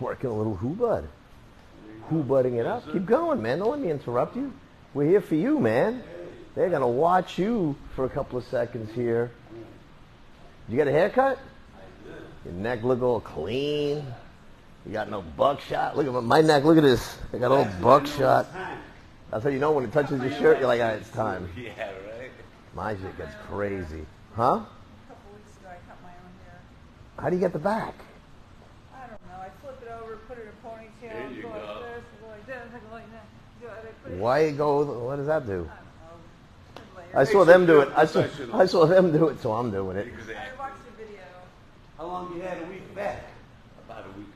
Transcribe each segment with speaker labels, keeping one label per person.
Speaker 1: Working a little who-bud. Who-budding it up. Keep going, man. Don't let me interrupt you. We're here for you, man. They're going to watch you for a couple of seconds here. You got a haircut? Your neck look all clean. You got no buckshot. Look at my neck. Look at this. I got all buckshot. That's how you know when it touches your shirt, you're like, all right, it's time.
Speaker 2: Yeah, right.
Speaker 1: My shit gets crazy. Huh?
Speaker 3: A couple weeks ago, I cut my own hair.
Speaker 1: How do you get the back?
Speaker 3: I don't know. I flip it over, put it in a ponytail,
Speaker 2: There you
Speaker 3: go
Speaker 2: go.
Speaker 3: like this, go like this, go like that. Put it
Speaker 1: Why you go? What does that do?
Speaker 3: I don't know.
Speaker 1: I saw them do it. I saw them do it, so I'm doing it.
Speaker 3: I watched the video.
Speaker 2: How long you had a week back? About a week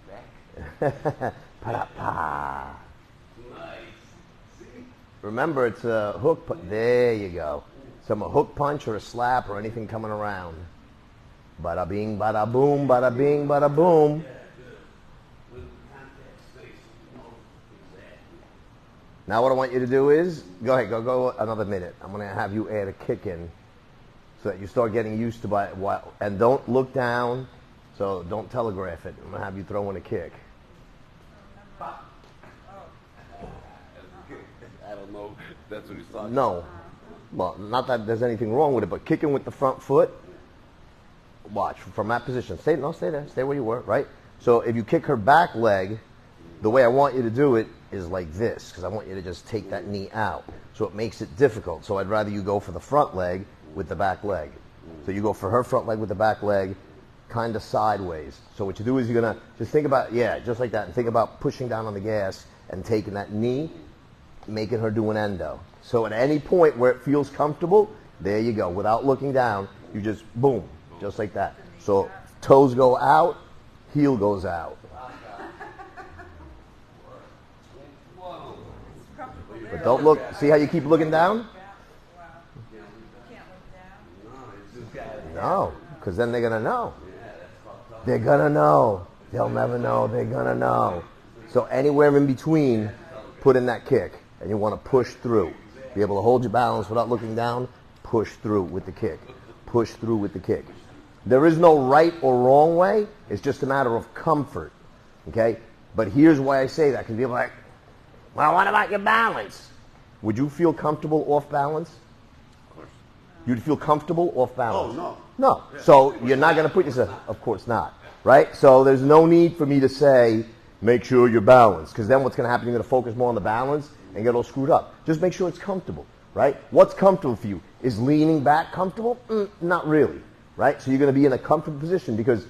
Speaker 2: back.
Speaker 1: Pa-da-pa.
Speaker 2: Nice. See?
Speaker 1: Remember, it's a hook. There you go. Some a hook punch or a slap or anything coming around. Bada bing, bada boom, bada bing, bada boom. Now what I want you to do is, go ahead, go another minute. I'm going to have you add a kick in so that you start getting used to it. And don't look down, so don't telegraph it. I'm going to have you throw in a kick.
Speaker 2: I don't know. That's what he's talking
Speaker 1: No. Well, not that there's anything wrong with it, but kicking with the front foot, watch, from that position. Stay there. Stay where you were, right? So if you kick her back leg, the way I want you to do it is like this, because I want you to just take that knee out. So it makes it difficult. So I'd rather you go for the front leg with the back leg. So you go for her front leg with the back leg, kind of sideways. So what you do is you're going to just think about, yeah, just like that, and think about pushing down on the gas and taking that knee, making her do an endo. So at any point where it feels comfortable, there you go. Without looking down, you just boom, just like that. So toes go out, heel goes out. But don't look, see how you keep looking down? No, because then they're going to know. They're going to know. They'll never know. They're going to know. So anywhere in between, put in that kick. And you want to push through. Be able to hold your balance without looking down. Push through with the kick. Push through with the kick. There is no right or wrong way. It's just a matter of comfort. Okay? But here's why I say that. Because people are like, well, what about your balance? Would you feel comfortable off balance?
Speaker 2: Of course.
Speaker 1: You'd feel comfortable off balance?
Speaker 2: Oh, no.
Speaker 1: No. So you're not going to put yourself, of course not. Right? So there's no need for me to say, make sure you're balanced. Because then what's going to happen, you're going to focus more on the balance and get all screwed up. Just make sure it's comfortable. Right? What's comfortable for you? Is leaning back comfortable? Not really. Right? So you're going to be in a comfortable position because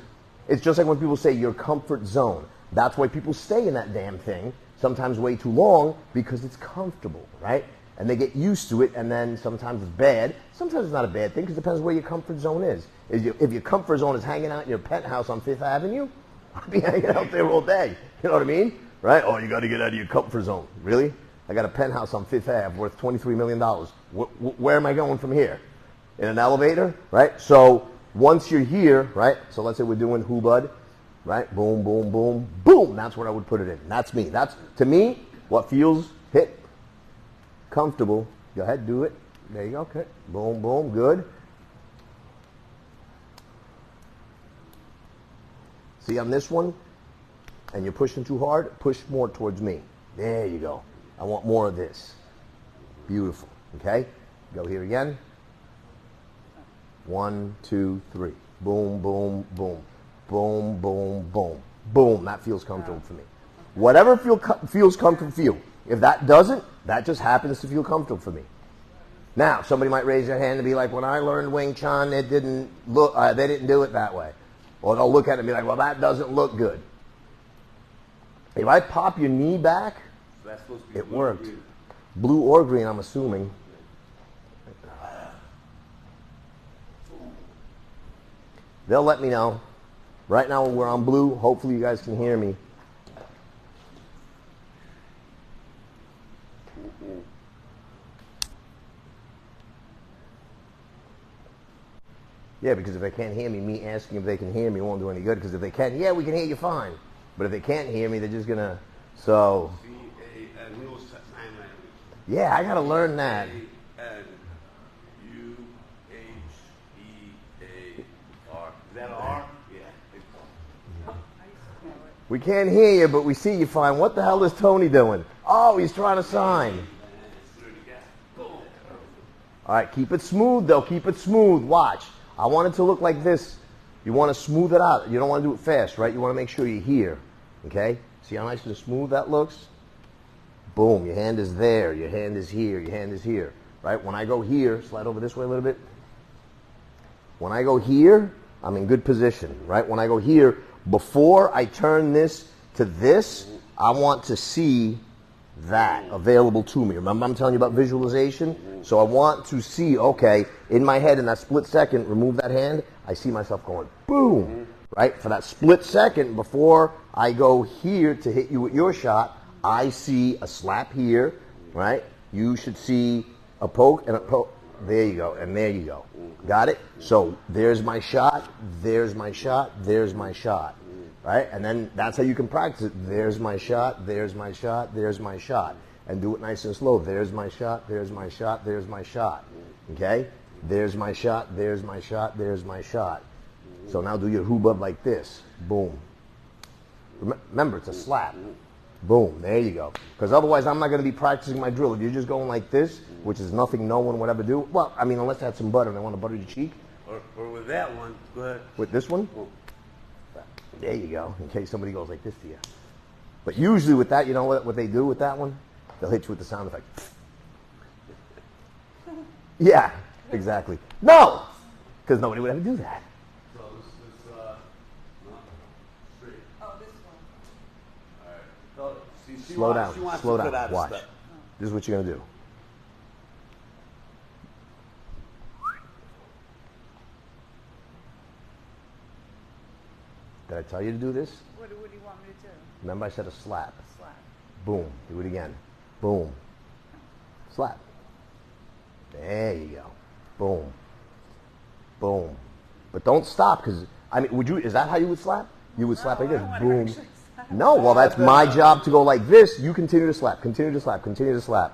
Speaker 1: it's just like when people say your comfort zone. That's why people stay in that damn thing, sometimes way too long, because it's comfortable, right? And they get used to it, and then sometimes it's bad. Sometimes it's not a bad thing, because it depends where your comfort zone is. If your comfort zone is hanging out in your penthouse on Fifth Avenue, I'll be hanging out there all day. You know what I mean? Right? Oh, you got to get out of your comfort zone. Really? I got a penthouse on Fifth Ave worth $23 million. Where am I going from here? In an elevator? Right? So once you're here, right? So let's say we're doing Who Bud. Right? Boom, boom, boom, boom. That's where I would put it in. That's me. That's, to me, what feels hit comfortable. Go ahead, do it. There you go. Okay. Boom, boom. Good. See on this one, and you're pushing too hard, push more towards me. There you go. I want more of this. Beautiful. Okay? Go here again. 1, 2, 3. Boom, boom, boom. Boom, boom, boom. Boom. That feels comfortable for me. Whatever feels comfortable for you. If that doesn't, that just happens to feel comfortable for me. Now, somebody might raise their hand and be like, when I learned Wing Chun, it didn't look, they didn't do it that way. Or they'll look at it and be like, well, that doesn't look good. If I pop your knee back,
Speaker 2: That's supposed to be
Speaker 1: it worked. Blue or green, I'm assuming. They'll let me know. Right now we're on blue. Hopefully you guys can hear me. Yeah, because if they can't hear me, me asking if they can hear me won't do any good. Because if they can, yeah, we can hear you fine. But if they can't hear me, they're just going to, so.
Speaker 2: C-A-N, sign language.
Speaker 1: Yeah, I got to learn that.
Speaker 2: A-N-U-H-E-A-R. Is that an R? Yeah.
Speaker 1: We can't hear you, but we see you fine. What the hell is Tony doing? Oh, he's trying to sign. All right, keep it smooth, though. Keep it smooth. Watch. I want it to look like this. You want to smooth it out. You don't want to do it fast, right? You want to make sure you're here. Okay? See how nice and smooth that looks? Boom. Your hand is there. Your hand is here. Your hand is here. Right? When I go here, slide over this way a little bit. When I go here, I'm in good position. Right? When I go here, before I turn this to this, I want to see that available to me. Remember I'm telling you about visualization? So I want to see, okay, in my head in that split second, remove that hand, I see myself going boom, right? For that split second before I go here to hit you with your shot, I see a slap here, right? You should see a poke and a poke. There you go, and there you go. Got it? So there's my shot, there's my shot, there's my shot. Right? And then that's how you can practice it. There's my shot, there's my shot, there's my shot. And do it nice and slow. There's my shot, there's my shot, there's my shot. Okay? There's my shot, there's my shot, there's my shot. So now do your hubbub like this. Boom. Remember, it's a slap. Boom. There you go. Because otherwise, I'm not going to be practicing my drill. If you're just going like this, which is nothing no one would ever do. Well, I mean, unless I had some butter and I want to butter your cheek.
Speaker 2: Or with that one, go ahead.
Speaker 1: With this one? There you go, in case somebody goes like this to you. But usually with that, you know what they do with that one? They'll hit you with the sound effect. Yeah, exactly. No! Because nobody would ever do that.
Speaker 2: So this no, straight.
Speaker 3: Oh, this one.
Speaker 2: All right. So, she
Speaker 1: Slow
Speaker 2: wants
Speaker 1: down,
Speaker 2: to
Speaker 1: slow
Speaker 2: put
Speaker 1: down,
Speaker 2: out a
Speaker 1: watch.
Speaker 2: step.
Speaker 1: This is what you're going to do. Did I tell you to do this?
Speaker 3: What do you want me to do?
Speaker 1: Remember I said a slap.
Speaker 3: Slap.
Speaker 1: Boom. Do it again. Boom. Slap. There you go. Boom. Boom. But don't stop, because, I mean, is that how you would slap? You would slap like this. Boom. No, well, that's my job to go like this. You continue to slap, continue to slap, continue to slap.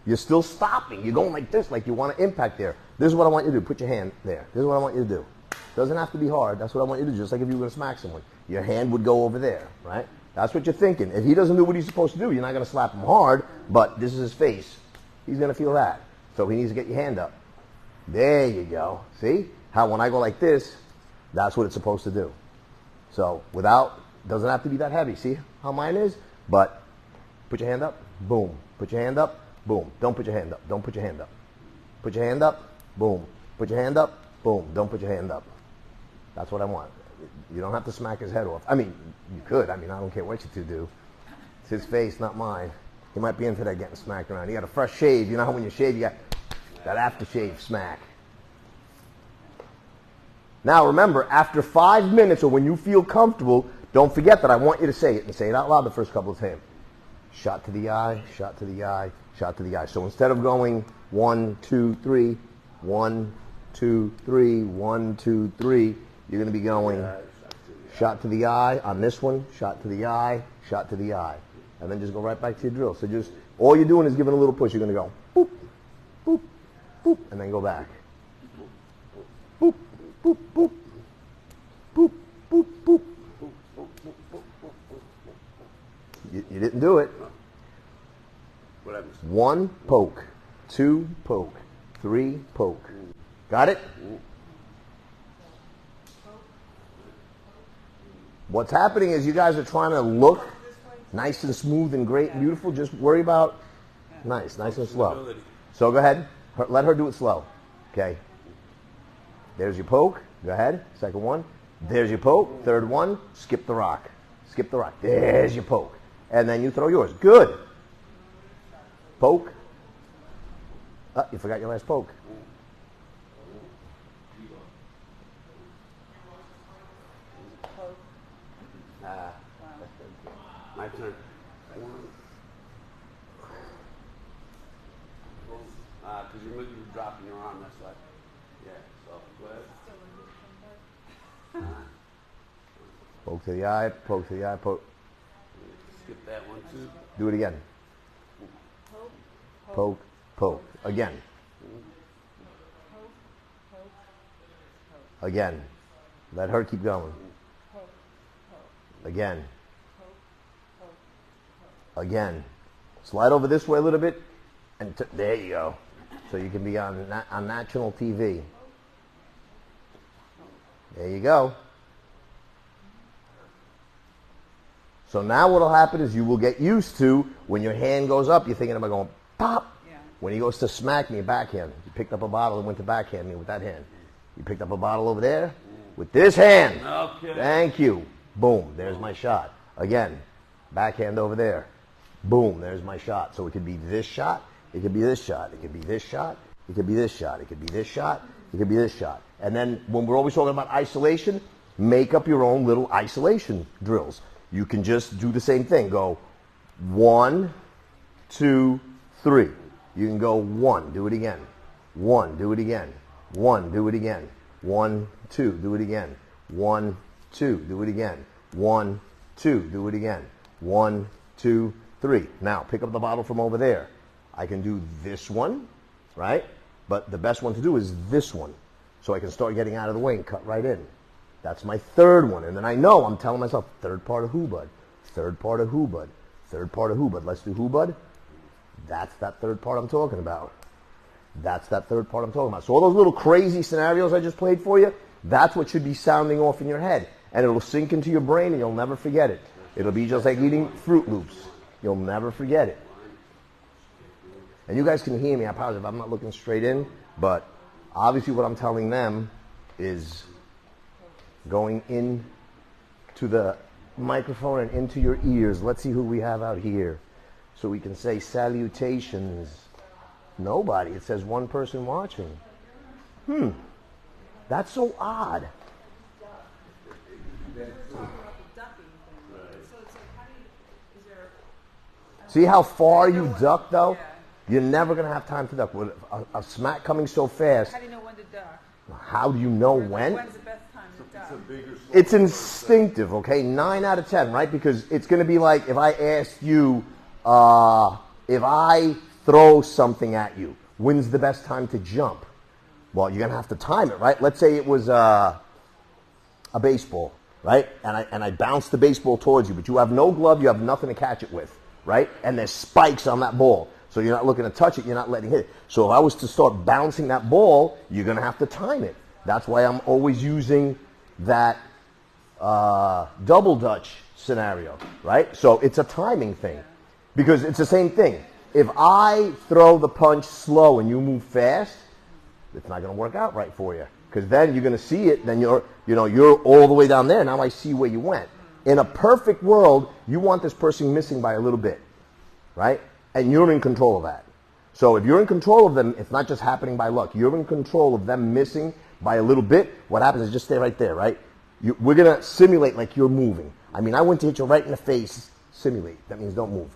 Speaker 1: You're still stopping. You're going like this, like you want to impact there. This is what I want you to do. Put your hand there. This is what I want you to do. Doesn't have to be hard. That's what I want you to do. Just like if you were going to smack someone. Your hand would go over there, right? That's what you're thinking. If he doesn't do what he's supposed to do, you're not going to slap him hard, but this is his face. He's going to feel that. So he needs to get your hand up. There you go. See? How when I go like this, that's what it's supposed to do. So doesn't have to be that heavy. See how mine is? But put your hand up. Boom. Put your hand up. Boom. Don't put your hand up. Don't put your hand up. Put your hand up. Boom. Put your hand up. Boom. Don't put your hand up. That's what I want. You don't have to smack his head off. I mean, you could. I mean, I don't care what you two do. It's his face, not mine. He might be into that getting smacked around. He got a fresh shave. You know how when you shave, you got that aftershave smack. Now remember, after 5 minutes or when you feel comfortable, don't forget that I want you to say it and say it out loud the first couple of times. Shot to the eye, shot to the eye, shot to the eye. So instead of going 1, 2, 3, 1, 2, 3, 1, 2, 3, you're going to be going shot to the eye on this one, shot to the eye, shot to the eye. And then just go right back to your drill. So just, all you're doing is giving a little push. You're going to go boop, boop, boop, and then go back. Boop, boop, boop, boop, boop, boop. You didn't do it. 1 poke, 2 poke, 3 poke. Got it? What's happening is you guys are trying to look nice and smooth and great and beautiful. Just worry about nice and slow. So go ahead. Let her do it slow. Okay. There's your poke. Go ahead. Second one. There's your poke. Third one. Skip the rock. Skip the rock. There's your poke. And then you throw yours. Good. Poke. You forgot your last poke.
Speaker 2: My turn. Because you're dropping your arm, that's why. Yeah, so go ahead.
Speaker 1: Poke to the eye, poke to the eye, poke.
Speaker 2: Skip that one too.
Speaker 1: Do it again. Poke, poke. Again. Again. Let her keep going. Again. Again, slide over this way a little bit, and there you go. So you can be on national TV. There you go. So now what will happen is you will get used to when your hand goes up, you're thinking about going pop.
Speaker 3: Yeah.
Speaker 1: When he goes to smack me, backhand. You picked up a bottle and went to backhand me with that hand. You picked up a bottle over there with this hand.
Speaker 2: Okay.
Speaker 1: Thank you. Boom, there's my shot. Again, backhand over there. Boom, there's my shot. So it could be this shot, it could be this shot, it could be this shot, it could be this shot, it could be this shot, it could be this shot. And then when we're always talking about isolation, make up your own little isolation drills. You can just do the same thing. Go 1, 2, 3. You can go 1, do it again. 1, do it again. 1, do it again. 1, 2, do it again. 1, 2, do it again. 1, 2, do it again. 1, 2, 3. Now, pick up the bottle from over there. I can do this one, right? But the best one to do is this one. So I can start getting out of the way and cut right in. That's my third one. And then I know I'm telling myself, third part of who, bud? Third part of who, bud? Third part of who, bud? Let's do who, bud? That's that third part I'm talking about. That's that third part I'm talking about. So all those little crazy scenarios I just played for you, that's what should be sounding off in your head. And it'll sink into your brain and you'll never forget it. It'll be just like eating Fruit Loops. You'll never forget it. And you guys can hear me, I apologize if I'm not looking straight in, but obviously what I'm telling them is going in to the microphone and into your ears. Let's see who we have out here. So we can say salutations. Nobody. It says one person watching. That's so odd. See how far you duck though? You're never going to have time to duck. With a smack coming so fast,
Speaker 3: How do you know when to duck?
Speaker 1: how do you know when?
Speaker 3: When's the best time to duck?
Speaker 1: It's instinctive, okay? 9 out of 10, right? Because it's going to be like if I asked you, if I throw something at you, when's the best time to jump? Well, you're going to have to time it, right? Let's say it was a baseball, right? And I bounce the baseball towards you, but you have no glove, you have nothing to catch it with, right? And there's spikes on that ball. So you're not looking to touch it, you're not letting it hit. So if I was to start bouncing that ball, you're going to have to time it. That's why I'm always using that double dutch scenario, right? So it's a timing thing because it's the same thing. If I throw the punch slow and you move fast, it's not going to work out right for you because then you're going to see it. Then you're all the way down there. Now I see where you went. In a perfect world, you want this person missing by a little bit, right? And you're in control of that. So if you're in control of them, it's not just happening by luck. You're in control of them missing by a little bit. What happens is just stay right there, right? We're going to simulate like you're moving. I mean, I went to hit you right in the face. Simulate. That means don't move.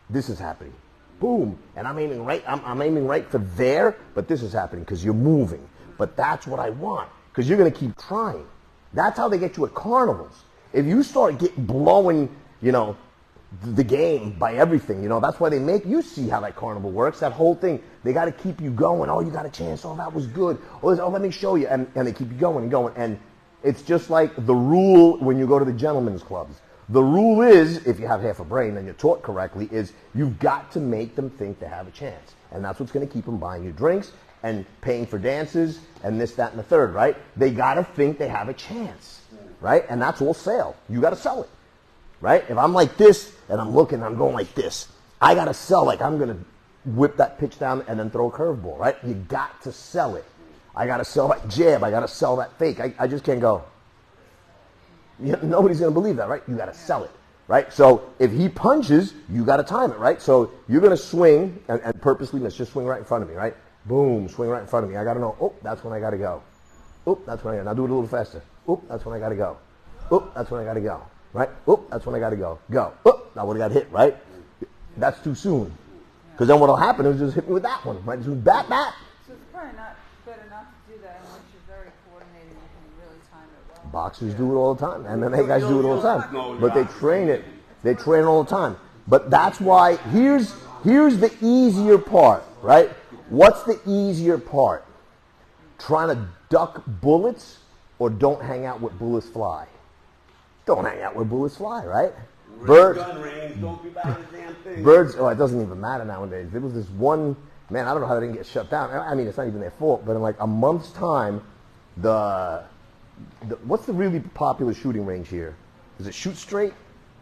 Speaker 1: This is happening. Boom. And I'm aiming right. I'm aiming right for there, but this is happening because you're moving. But that's what I want because you're going to keep trying. That's how they get you at carnivals. If you start blowing, the game by everything, that's why they make you see how that carnival works. That whole thing, they got to keep you going. Oh, you got a chance. Oh, that was good. Oh, let me show you. And they keep you going and going. And it's just like the rule when you go to the gentlemen's clubs. The rule is, if you have half a brain and you're taught correctly, is you've got to make them think they have a chance. And that's what's going to keep them buying you drinks and paying for dances and this, that, and the third, right? They got to think they have a chance, right? And that's all sale. You got to sell it, right? If I'm like this and I'm looking, I'm going like this, I got to sell like I'm going to whip that pitch down and then throw a curveball, right? You got to sell it. I got to sell that jab. I got to sell that fake. I just can't go. Nobody's going to believe that, right? You got to sell it, right? So if he punches, you got to time it, right? So you're going to swing and purposely miss. Just swing right in front of me, right? Boom, swing right in front of me. I got to know, oh, that's when I got to go. Oh, that's when I got to go. Now do it a little faster. Oh, that's when I got to go. Oh, that's when I got to go, right? Oh, that's when I got to go. Go. Oh, now what I got hit, right? That's too soon. Because then what will happen is just hit me with that one, right? Just bat.
Speaker 3: So it's probably not good enough to do that unless you're very coordinated and you can really time it well.
Speaker 1: Boxers do it all the time. MMA guys do it all the time. But they train it. They train it all the time. But that's why, here's the easier part, right? What's the easier part? Trying to duck bullets or don't hang out with bullets fly? Don't hang out where bullets fly, right? Birds.
Speaker 2: Gun range, don't be buying the damn thing.
Speaker 1: Birds, oh, it doesn't even matter nowadays. There was this one, man, I don't know how they didn't get shut down. I mean, it's not even their fault, but in like a month's time, what's the really popular shooting range here? Is it Shoot Straight?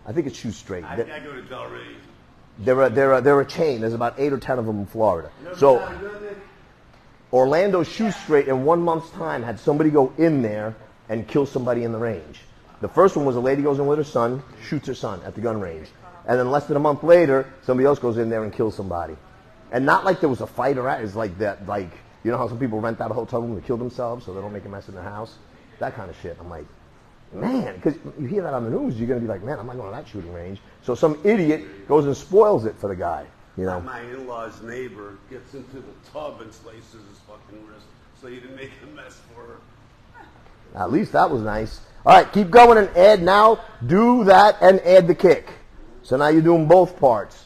Speaker 1: I think it's Shoot Straight.
Speaker 2: I go to Delray.
Speaker 1: They're a chain. There's about 8 or 10 of them in Florida. So Orlando Shoot Straight in 1 month's time had somebody go in there and kill somebody in the range. The first one was a lady goes in with her son, shoots her son at the gun range. And then less than a month later, somebody else goes in there and kills somebody. And not like there was a fight or it's like that, like, you know how some people rent out a hotel room to kill themselves so they don't make a mess in their house? That kind of shit. I'm like, man, because you hear that on the news, you're going to be like, man, I'm not going to that shooting range. So some idiot goes and spoils it for the guy, you know.
Speaker 2: My in-law's neighbor gets into the tub and slices his fucking wrist so he didn't make a mess for her.
Speaker 1: At least that was nice. All right, keep going and add now. Do that and add the kick. So now you're doing both parts.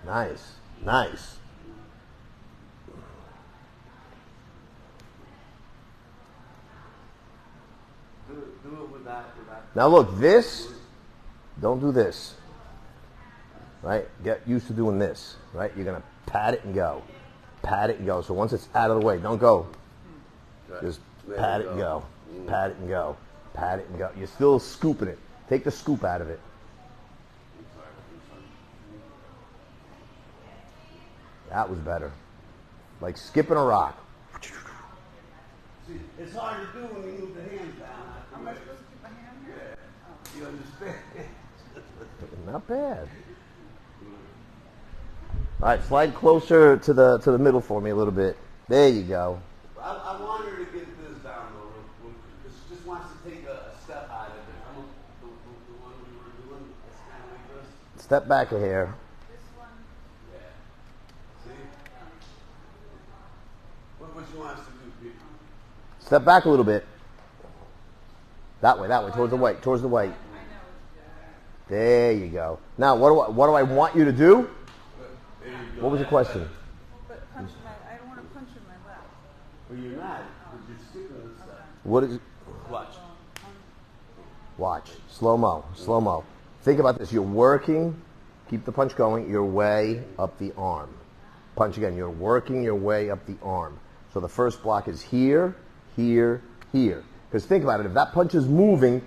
Speaker 1: Nice, nice.
Speaker 2: Do it with that.
Speaker 1: Now look, this, don't do this, right? Get used to doing this, right? You're going to pat it and go. Pat it and go. So once it's out of the way, don't go. Just pat it and go. Pat it and go. Pat it and go. You're still scooping it. Take the scoop out of it. That was better. Like skipping a rock.
Speaker 2: See, it's hard to do when you move the hands down.
Speaker 3: Am I supposed to keep my hand here?
Speaker 2: Yeah. You understand?
Speaker 1: Not bad. All right, slide closer to the middle for me a little bit. There you go.
Speaker 2: I want her to get this down though, real quick. She just wants to take a step out of it. The one we were doing, it's kind of like this.
Speaker 1: Step back a hair.
Speaker 3: This one.
Speaker 2: Yeah. See? What she wants to do, people.
Speaker 1: Step back a little bit. That way, towards the white, towards the white.
Speaker 3: I know it's
Speaker 1: There you go. Now, what do I want you to do?
Speaker 2: There you go.
Speaker 1: What was the question?
Speaker 3: But punch my, I don't want to punch in my lap.
Speaker 2: Well, you're not. You're skipping this stuff.
Speaker 1: What is?
Speaker 2: Watch.
Speaker 1: Watch. Slow-mo. Slow-mo. Think about this. You're working. Keep the punch going. Your way up the arm. Punch again. You're working your way up the arm. So the first block is here, here, here. Because think about it. If that punch is moving,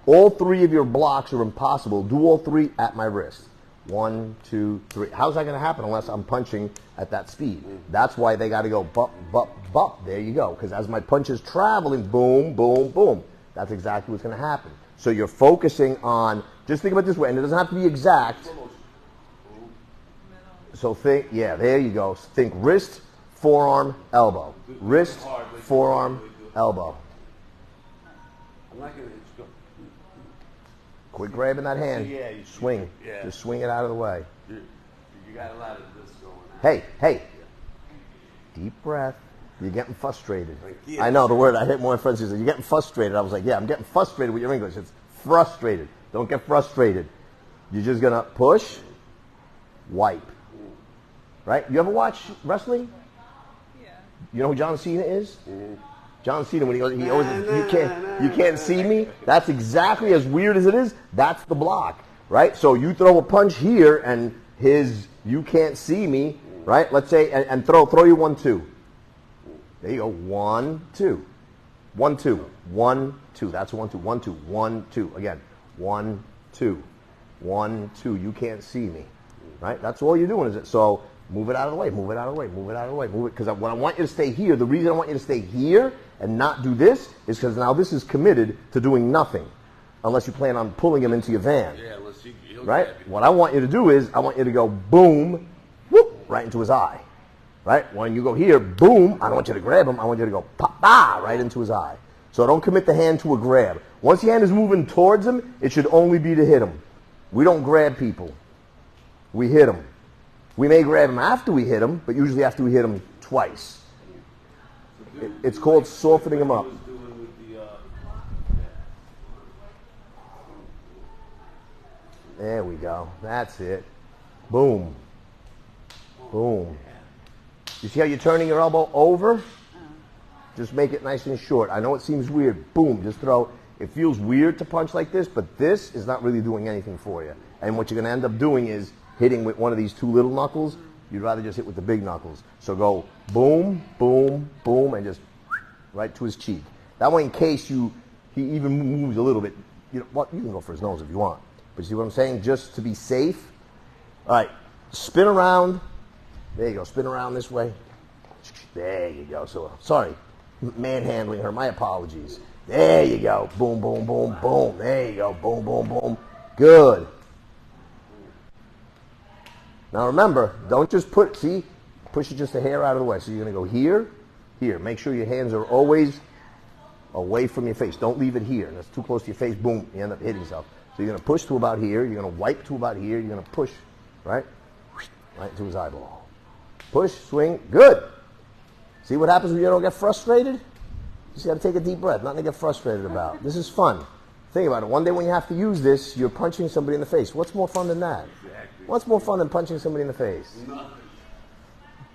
Speaker 1: all 3 of your blocks are impossible. Do all 3 at my wrist. 1, 2, 3. How's that going to happen unless I'm punching at that speed? That's why they got to go bop, bop, bop. There you go. Because as my punch is traveling, boom, boom, boom. That's exactly what's going to happen. So you're focusing on, just think about it this way, and it doesn't have to be exact. So think, yeah, there you go. Think wrist, forearm, elbow. Wrist, forearm, elbow.
Speaker 2: I'm not going to go.
Speaker 1: Quit grabbing that hand.
Speaker 2: Yeah, you
Speaker 1: Swing.
Speaker 2: yeah.
Speaker 1: Just swing it out of the way.
Speaker 2: You got a lot of this going on.
Speaker 1: Hey, hey. Deep breath. You're getting frustrated.
Speaker 2: Yeah.
Speaker 1: I know the word. I hate more friends who say, you're getting frustrated. I was like, yeah, I'm getting frustrated with your English. It's frustrated. Don't get frustrated. You're just going to push, wipe. Right? You ever watch wrestling?
Speaker 3: Yeah.
Speaker 1: You know who John Cena is? John Cena, when he goes, you can't see me. That's exactly as weird as it is. That's the block, right? So you throw a punch here, and you can't see me, right? Let's say, and throw your 1, 2. There you go. 1, 2, 1, 2, 1, 2. That's 1, 2, 1, 2, 1, 2. Again, 1, 2, 1, 2. You can't see me, right? That's all you're doing, is it? So move it out of the way. Move it out of the way. Move it out of the way. Move it, because when I want you to stay here, the reason I want you to stay here and not do this is because now this is committed to doing nothing, unless you plan on pulling him into your van.
Speaker 2: Yeah, unless
Speaker 1: right? What I want you to do is, I want you to go boom, whoop, right into his eye, right? When you go here, boom, I don't want you to grab him. I want you to go pa right into his eye. So don't commit the hand to a grab. Once the hand is moving towards him, it should only be to hit him. We don't grab people. We hit him. We may grab him after we hit him, but usually after we hit him twice. It's called softening him up. There we go. That's it. Boom. Boom. You see how you're turning your elbow over? Just make it nice and short. I know it seems weird. Boom. Just throw. It feels weird to punch like this, but this is not really doing anything for you. And what you're going to end up doing is hitting with one of these two little knuckles. You'd rather just hit with the big knuckles. So go boom, boom, boom, and just right to his cheek. That way, in case he even moves a little bit, you can go for his nose if you want. But you see what I'm saying? Just to be safe. All right, spin around. There you go. Spin around this way. There you go. So, sorry, manhandling her. My apologies. There you go. Boom, boom, boom, boom. There you go. Boom, boom, boom. Good. Now remember, don't just push it just a hair out of the way. So you're going to go here, here. Make sure your hands are always away from your face. Don't leave it here. That's too close to your face. Boom, you end up hitting yourself. So you're going to push to about here. You're going to wipe to about here. You're going to push, right? Right to his eyeball. Push, swing, good. See what happens when you don't get frustrated? You just got to take a deep breath. Nothing to get frustrated about. This is fun. Think about it. One day when you have to use this, you're punching somebody in the face. What's more fun than that? What's more fun than punching somebody in the face?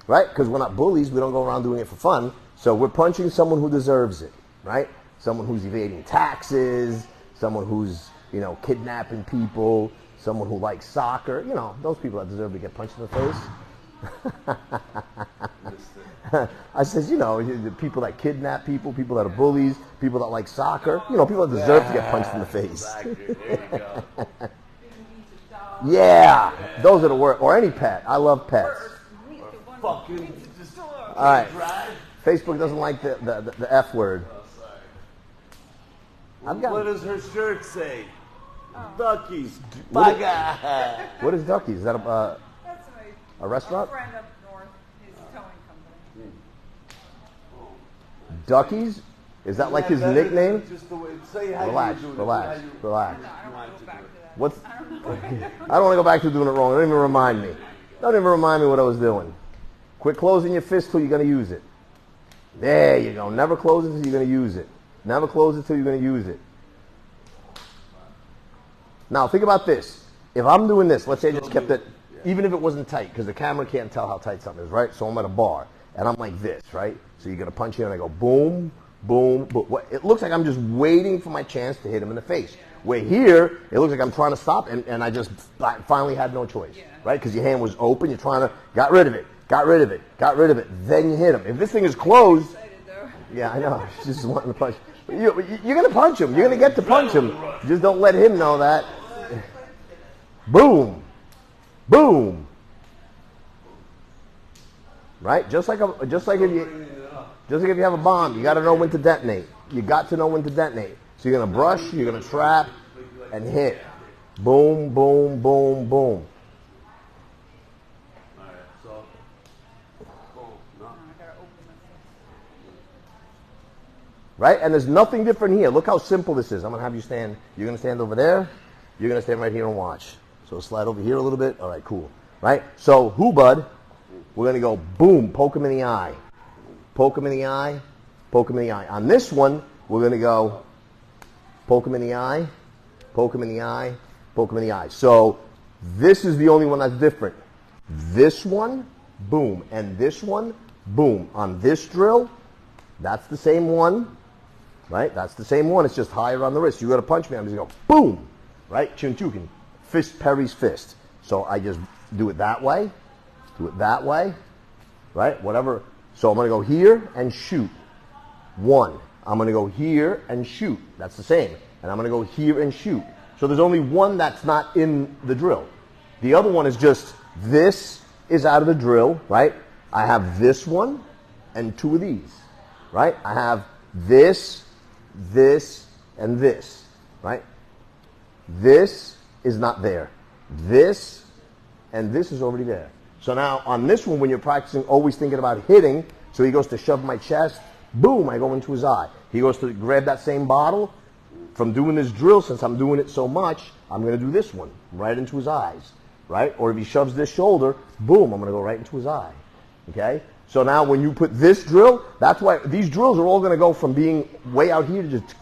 Speaker 1: Right? Because we're not bullies. We don't go around doing it for fun. So we're punching someone who deserves it, right? Someone who's evading taxes, someone who's, kidnapping people, someone who likes soccer. Those people that deserve to get punched in the face. I says, the people that kidnap people, people that are bullies, people that like soccer, people that deserve to get punched in the face.
Speaker 2: There you go.
Speaker 1: Yeah, those are the worst. Or any pet. I love pets.
Speaker 2: Fucking
Speaker 1: All right. Facebook doesn't like the F word.
Speaker 2: What does her shirt say? Duckies.
Speaker 1: What
Speaker 2: Baga.
Speaker 1: What is Duckies? Is that
Speaker 3: That's my
Speaker 1: a restaurant?
Speaker 3: a friend up north, his towing company.
Speaker 1: Duckies? Is that like his nickname?
Speaker 2: Just the way, say how
Speaker 1: Relax,
Speaker 2: you do it.
Speaker 1: relax, relax.
Speaker 3: No, I don't want to go back to that.
Speaker 1: What's? I don't want to go back to doing it wrong. Don't even remind me. Don't even remind me what I was doing. Quit closing your fist till you're going to use it. There you go. Never close it till you're going to use it. Never close it till you're going to use it. Now, think about this. If I'm doing this, let's say I just kept it, even if it wasn't tight, because the camera can't tell how tight something is, right? So I'm at a bar, and I'm like this, right? So you're going to punch in, and I go boom, boom, boom. It looks like I'm just waiting for my chance to hit him in the face. Where here, it looks like I'm trying to stop, and I just finally had no choice, right? Because your hand was open, you're trying to, got rid of it, got rid of it, then you hit him. If this thing is closed, yeah, I know, she's just wanting to punch. You're going to punch him. You're going to get to punch him. Just don't let him know that. Boom. Boom. Right? Just like if you have a bomb, you got to know when to detonate. You got to know when to detonate. So you're going to brush, you're going to trap, and hit. Boom, boom, boom, boom. Right? And there's nothing different here. Look how simple this is. I'm going to have you stand. You're going to stand over there. You're going to stand right here and watch. So slide over here a little bit. All right, cool. Right? So, bud, we're going to go boom, poke him in the eye. Poke him in the eye. Poke him in the eye. On this one, we're going to go poke him in the eye. Poke him in the eye. Poke him in the eye. So, this is the only one that's different. This one, boom. And this one, boom. On this drill, that's the same one. Right? That's the same one. It's just higher on the wrist. You got to punch me. I'm just going to go boom. Right? Chunchukin. Fist, Perry's fist. So I just do it that way. Do it that way. Right? Whatever. So I'm going to go here and shoot. One. I'm going to go here and shoot. That's the same. And I'm going to go here and shoot. So there's only one that's not in the drill. The other one is just, this is out of the drill. Right? I have this one and two of these. Right? I have this, and this, right? This is not there. this, and this is already there. So now on this one, when you're practicing, always thinking about hitting, so he goes to shove my chest, boom, I go into his eye. He goes to grab that same bottle. From doing this drill, since I'm doing it so much, I'm going to do this one right into his eyes, right? Or if he shoves this shoulder, boom, I'm going to go right into his eye, okay? So now when you put this drill, that's why these drills are all going to go from being way out here to just,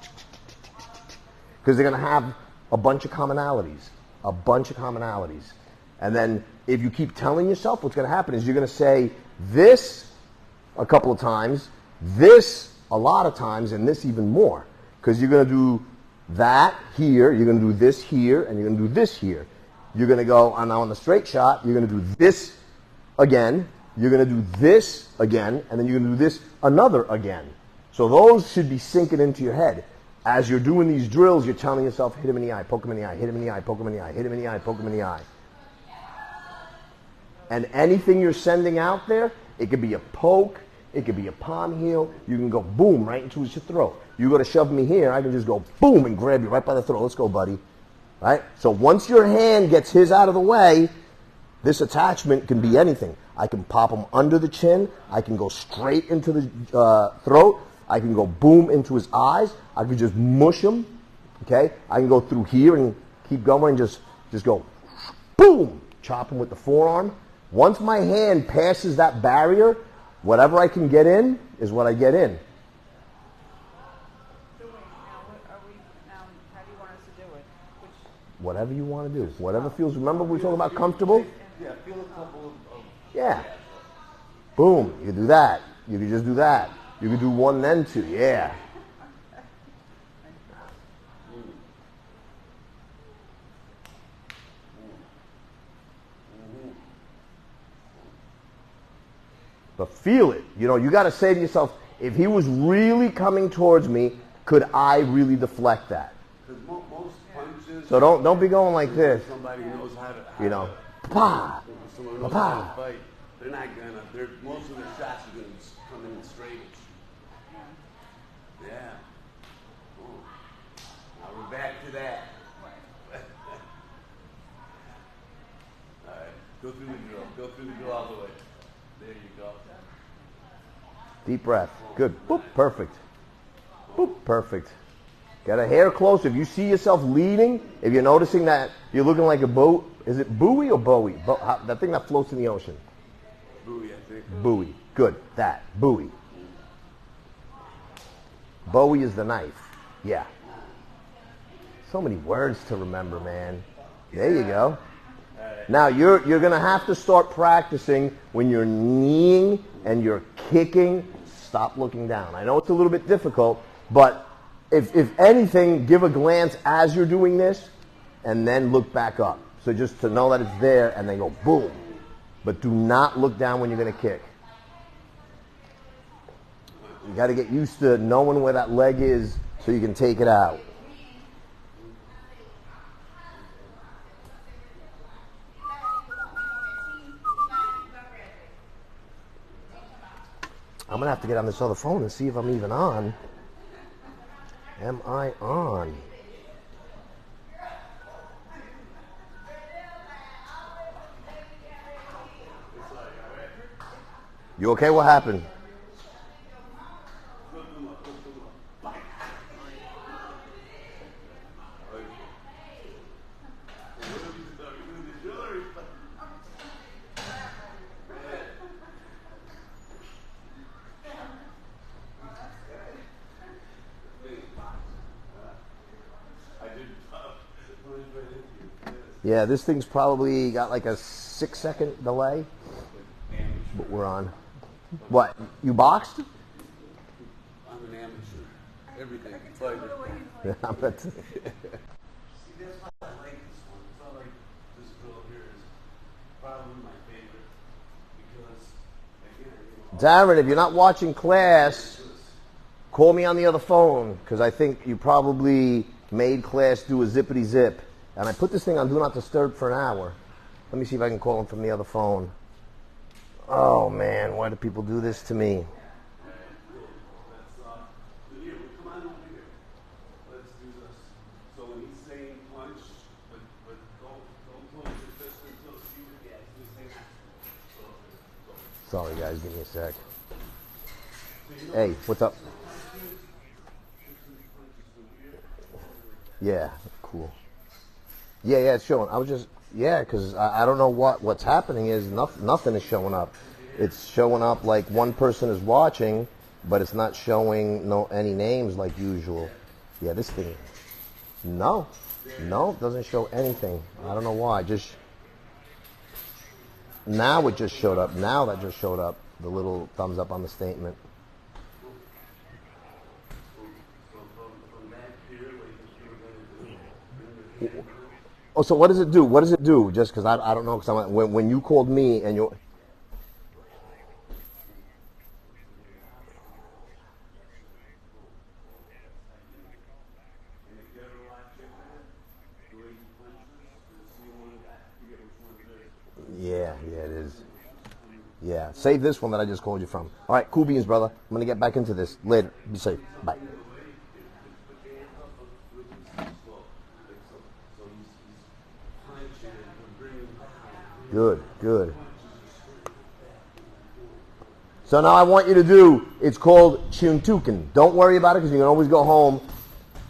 Speaker 1: because they're going to have a bunch of commonalities, And then if you keep telling yourself, what's going to happen is you're going to say this a couple of times, this a lot of times, and this even more. Because you're going to do that here, you're going to do this here, and you're going to do this here. You're going to go on the straight shot, you're going to do this again, you're going to do this again, and then you're going to do this another again. So those should be sinking into your head. As you're doing these drills, you're telling yourself, hit him in the eye, poke him in the eye, hit him in the eye, poke him in the eye, hit him in the eye, poke him in the eye. And anything you're sending out there, it could be a poke, it could be a palm heel, you can go boom right into his throat. You go to shove me here, I can just go boom and grab you right by the throat. Let's go, buddy. Right? So once your hand gets his out of the way, this attachment can be anything. I can pop him under the chin. I can go straight into the throat. I can go boom into his eyes. I can just mush him. Okay? I can go through here and keep going and just go boom. Chop him with the forearm. Once my hand passes that barrier, whatever I can get in is what I get in.
Speaker 3: How do you want us to do it?
Speaker 1: Whatever you want to do. Whatever feels. Remember we were talking about comfortable?
Speaker 2: Yeah, feel a couple of
Speaker 1: Yeah. Boom. You can do that. You can just do that. You can do one then two. Yeah. But feel it. You know, you got to say to yourself, if he was really coming towards me, could I really deflect that?
Speaker 2: Because most punches.
Speaker 1: So don't be going like this.
Speaker 2: Somebody knows how to.
Speaker 1: You know, pa,
Speaker 2: Someone knows how to fight. They're not gonna. Most of their shots are gonna come in straight. Yeah. Oh. Now we're back to that. All right. Go through the drill. Go through the drill all the way. There you go.
Speaker 1: Deep breath. Good. Boop. Perfect. Boop. Perfect. Get a hair close. If you see yourself leading, if you're noticing that you're looking like a boat, is it buoy or Bowie? That thing that floats in the ocean.
Speaker 2: Buoy, I think.
Speaker 1: Buoy. Good. That. Buoy. Bowie is the knife. Yeah. So many words to remember, man. There you go. Now you're going to have to start practicing when you're kneeing and you're kicking. Stop looking down. I know it's a little bit difficult, but if anything, give a glance as you're doing this and then look back up. So just to know that it's there and then go boom. But do not look down when you're going to kick. You got to get used to knowing where that leg is so you can take it out. I'm going to have to get on this other phone and see if I'm even on. Am I on? You okay? What happened? Yeah, this thing's probably got like a 6-second delay. But we're on. What? You boxed?
Speaker 2: I'm an amateur. Everything. Fighter.
Speaker 1: Yeah, I'm not-
Speaker 2: See, that's why I like this one. It's not like this drill here is probably my favorite because, again,
Speaker 1: Darren, if you're not watching class, call me on the other phone because I think you probably made class do a zippity zip. And I put this thing on Do Not Disturb for an hour. Let me see if I can call him from the other phone. Oh, man, why do people do this to me?
Speaker 2: Here, come on over here. Let's do this. So when he's saying punch, but don't close
Speaker 1: Sorry, guys. Give me a sec. Hey, what's up? Yeah, cool. Yeah, it's showing. I was just, because I don't know what's happening is nothing is showing up. It's showing up like one person is watching, but it's not showing any names like usual. Yeah, this thing. No, it doesn't show anything. I don't know why. Now it just showed up. Now that just showed up. The little thumbs up on the statement. Oh, so what does it do? What does it do? Just because I don't know. Because when you called me and you. Yeah, it is. Yeah, save this one that I just called you from. All right, cool beans, brother. I'm going to get back into this later. Be safe. Bye. Good. So now I want you to do, it's called Chuntukin. Don't worry about it because you can always go home.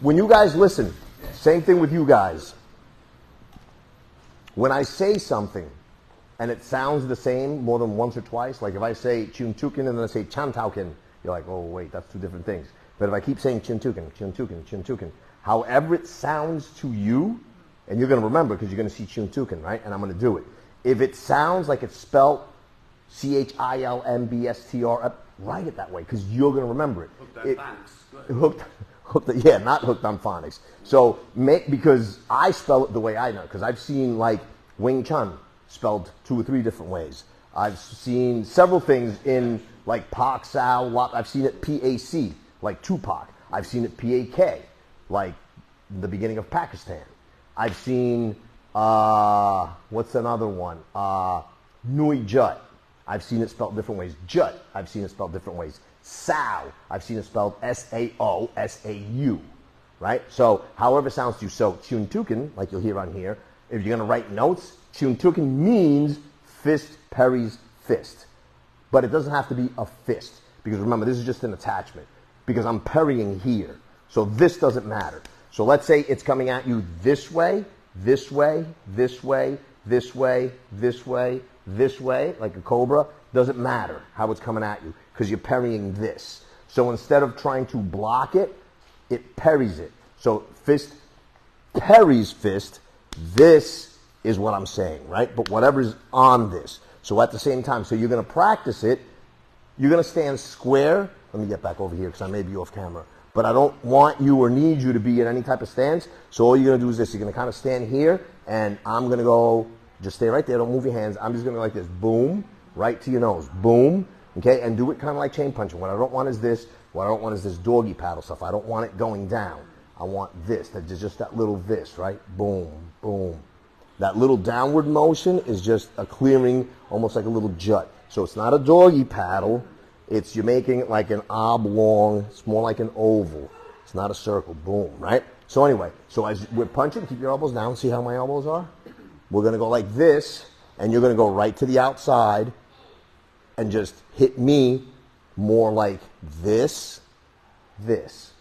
Speaker 1: When you guys listen, same thing with you guys. When I say something, and it sounds the same more than once or twice, like if I say Chuntukin and then I say Chantaukin, you're like, oh wait, that's two different things. But if I keep saying Chuntukin, however it sounds to you, and you're going to remember because you're going to see Chuntukin, right? And I'm going to do it. If it sounds like it's spelled Chilmbstr, write it that way because you're going to remember it. Not hooked on phonics. So because I spell it the way I know, because I've seen like Wing Chun spelled 2 or 3 different ways. I've seen several things in like Pak Sao. I've seen it PAC, like Tupac. I've seen it PAK, like the beginning of Pakistan. I've seen, what's another one? Nui Jut. I've seen it spelled different ways. Jut, I've seen it spelled different ways. Sao, I've seen it spelled S-A-O-S-A-U, right? So however it sounds to you. So Chuntukin, like you'll hear on here, if you're going to write notes, Chuntukin means fist parries fist. But it doesn't have to be a fist. Because remember, this is just an attachment. Because I'm parrying here. So this doesn't matter. So let's say it's coming at you this way, this way, this way, this way, this way, this way, like a cobra. Doesn't matter how it's coming at you because you're parrying this. So instead of trying to block it, it parries it. So fist parries fist. This is what I'm saying, right? But whatever's on this. So at the same time, so you're going to practice it. You're going to stand square. Let me get back over here because I may be off camera. But I don't want you or need you to be in any type of stance. So all you're going to do is this. You're going to kind of stand here, and I'm going to go, just stay right there. Don't move your hands. I'm just going to go like this. Boom, right to your nose. Boom, okay? And do it kind of like chain punching. What I don't want is this. What I don't want is this doggy paddle stuff. I don't want it going down. I want this. That's just that little this, right? Boom, boom. That little downward motion is just a clearing, almost like a little jut. So it's not a doggy paddle. You're making it like an oblong. It's more like an oval. It's not a circle. Boom, right? So anyway, so as we're punching, keep your elbows down. See how my elbows are? We're going to go like this, and you're going to go right to the outside and just hit me more like this,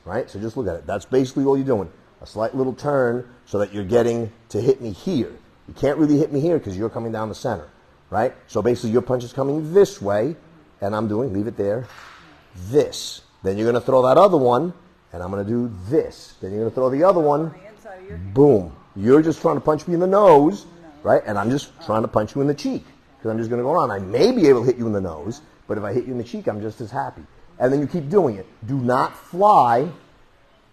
Speaker 1: right? So just look at it. That's basically all you're doing. A slight little turn so that you're getting to hit me here. You can't really hit me here because you're coming down the center, right? So basically your punch is coming this way, and I'm doing, leave it there, this. Then you're going to throw that other one, and I'm going to do this. Then you're going to throw the other one, boom. You're just trying to punch me in the nose, right? And I'm just trying to punch you in the cheek because I'm just going to go around. I may be able to hit you in the nose, but if I hit you in the cheek, I'm just as happy. And then you keep doing it. Do not fly.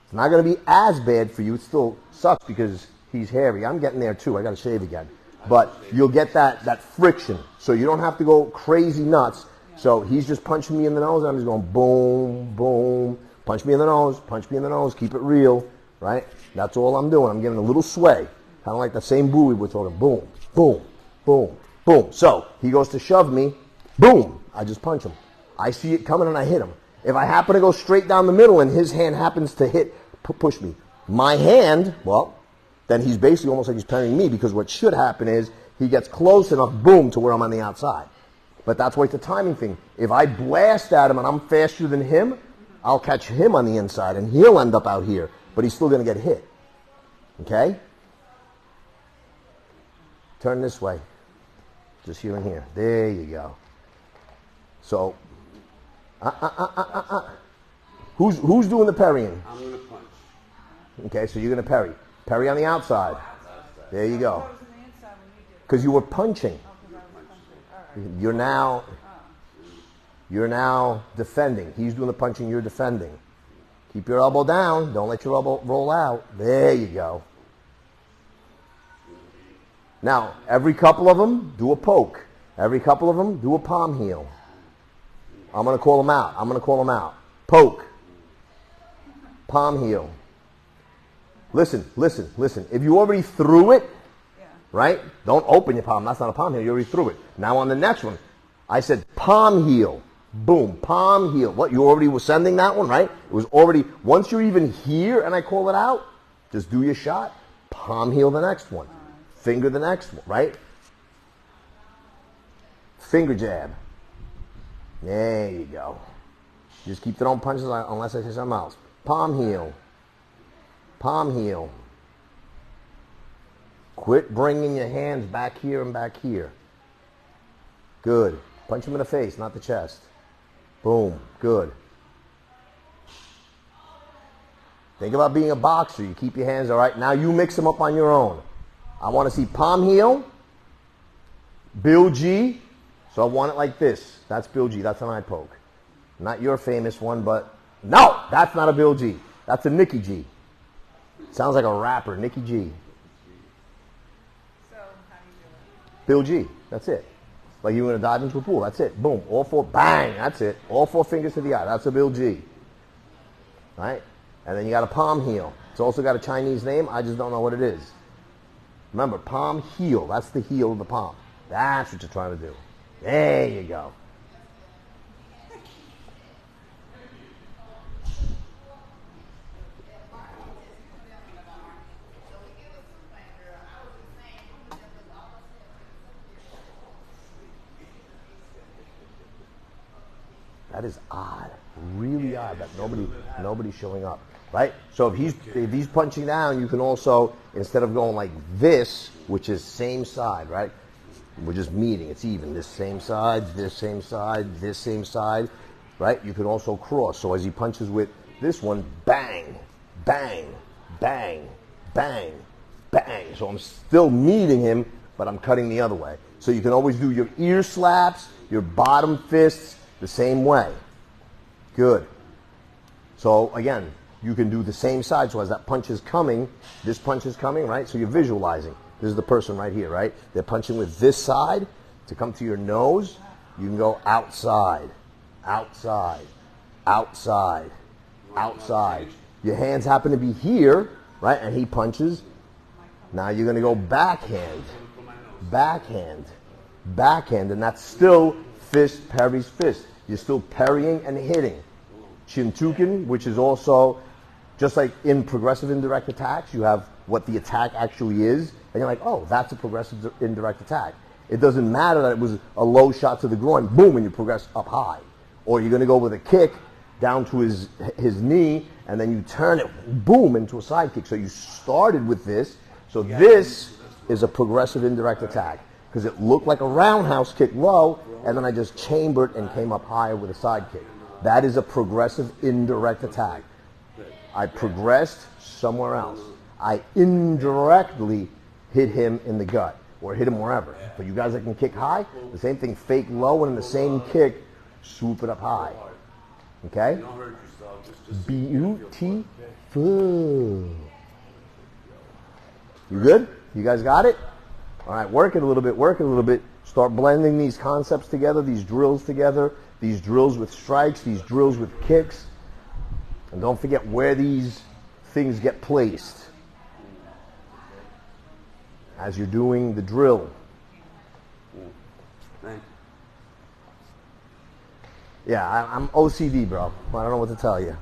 Speaker 1: It's not going to be as bad for you. It still sucks because he's hairy. I'm getting there too. I got to shave again. But you'll get that friction. So you don't have to go crazy nuts. So he's just punching me in the nose, and I'm just going boom, boom. Punch me in the nose, keep it real, right? That's all I'm doing. I'm giving a little sway, kind of like the same buoy we're talking. Boom, boom, boom, boom. So he goes to shove me, boom, I just punch him. I see it coming and I hit him. If I happen to go straight down the middle and his hand happens to push me, my hand, well, then he's basically almost like he's parrying me because what should happen is he gets close enough, boom, to where I'm on the outside. But that's why it's a timing thing. If I blast at him and I'm faster than him, I'll catch him on the inside and he'll end up out here. But he's still going to get hit. Okay? Turn this way. Just here and here. There you go. So, Who's doing the parrying?
Speaker 2: I'm going to punch.
Speaker 1: Okay, so you're going to parry. Parry on the outside. There you go.
Speaker 3: What was on the inside when you did it?
Speaker 1: Because you were punching.
Speaker 3: Oh, 'cause I was punching. All right.
Speaker 1: You're now defending. He's doing the punching, you're defending. Keep your elbow down. Don't let your elbow roll out. There you go. Now, every couple of them, do a poke. Every couple of them, do a palm heel. I'm going to call them out. Poke. Palm heel. Listen. If you already threw it,
Speaker 3: Yeah.
Speaker 1: right? Don't open your palm. That's not a palm heel. You already threw it. Now on the next one, I said palm heel. Boom. Palm heel. What? You already were sending that one, right? It was already, once you're even here and I call it out, just do your shot. Palm heel the next one. Finger the next one, right? Finger jab. There you go. Just keep throwing punches unless I say something else. Palm heel. Palm heel. Quit bringing your hands back here and back here. Good. Punch him in the face, not the chest. Boom. Good. Think about being a boxer. You keep your hands all right. Now you mix them up on your own. I want to see palm heel. Bill G. So I want it like this. That's Bill G. That's an eye poke. Not your famous one, but no, that's not a Bill G. That's a Nicky G. Sounds like a rapper, Nicky G.
Speaker 3: So, how do you do it?
Speaker 1: Bill G. That's it. Like you in a dive into a pool. That's it. Boom. All four. Bang. That's it. All four fingers to the eye. That's a Bill G. Right? And then you got a palm heel. It's also got a Chinese name. I just don't know what it is. Remember, palm heel. That's the heel of the palm. That's what you're trying to do. There you go. That is odd, really odd that nobody's showing up, right? So if he's punching down, you can also, instead of going like this, which is same side, right? We're just meeting, it's even. This same side, this same side, this same side, right? You can also cross. So as he punches with this one, bang, bang, bang, bang, bang. So I'm still meeting him, but I'm cutting the other way. So you can always do your ear slaps, your bottom fists, the same way. Good. So again, you can do the same side. So as that punch is coming, this punch is coming, right? So you're visualizing. This is the person right here, right? They're punching with this side to come to your nose. You can go outside, outside, outside, outside. Your hands happen to be here, right? And he punches. Now you're going to go backhand, backhand, backhand, and that's still fist parries fist. You're still parrying and hitting. Shintuken, which is also, just like in progressive indirect attacks, you have what the attack actually is, and you're like, oh, that's a progressive indirect attack. It doesn't matter that it was a low shot to the groin, boom, and you progress up high. Or you're going to go with a kick down to his knee, and then you turn it, boom, into a side kick. So you started with this. So this is a progressive indirect attack, because it looked like a roundhouse kick low, and then I just chambered and came up higher with a side kick. That is a progressive indirect attack. I progressed somewhere else. I indirectly hit him in the gut, or hit him wherever. But you guys that can kick high, the same thing, fake low, and in the same kick, swoop it up high. Okay?
Speaker 2: Don't hurt yourself. Just
Speaker 1: Beautiful. You good? You guys got it? All right, work it a little bit, work it a little bit. Start blending these concepts together, these drills together, these drills with strikes, these drills with kicks. And don't forget where these things get placed as you're doing the drill.
Speaker 2: Thank you.
Speaker 1: Yeah, I'm OCD, bro. I don't know what to tell you.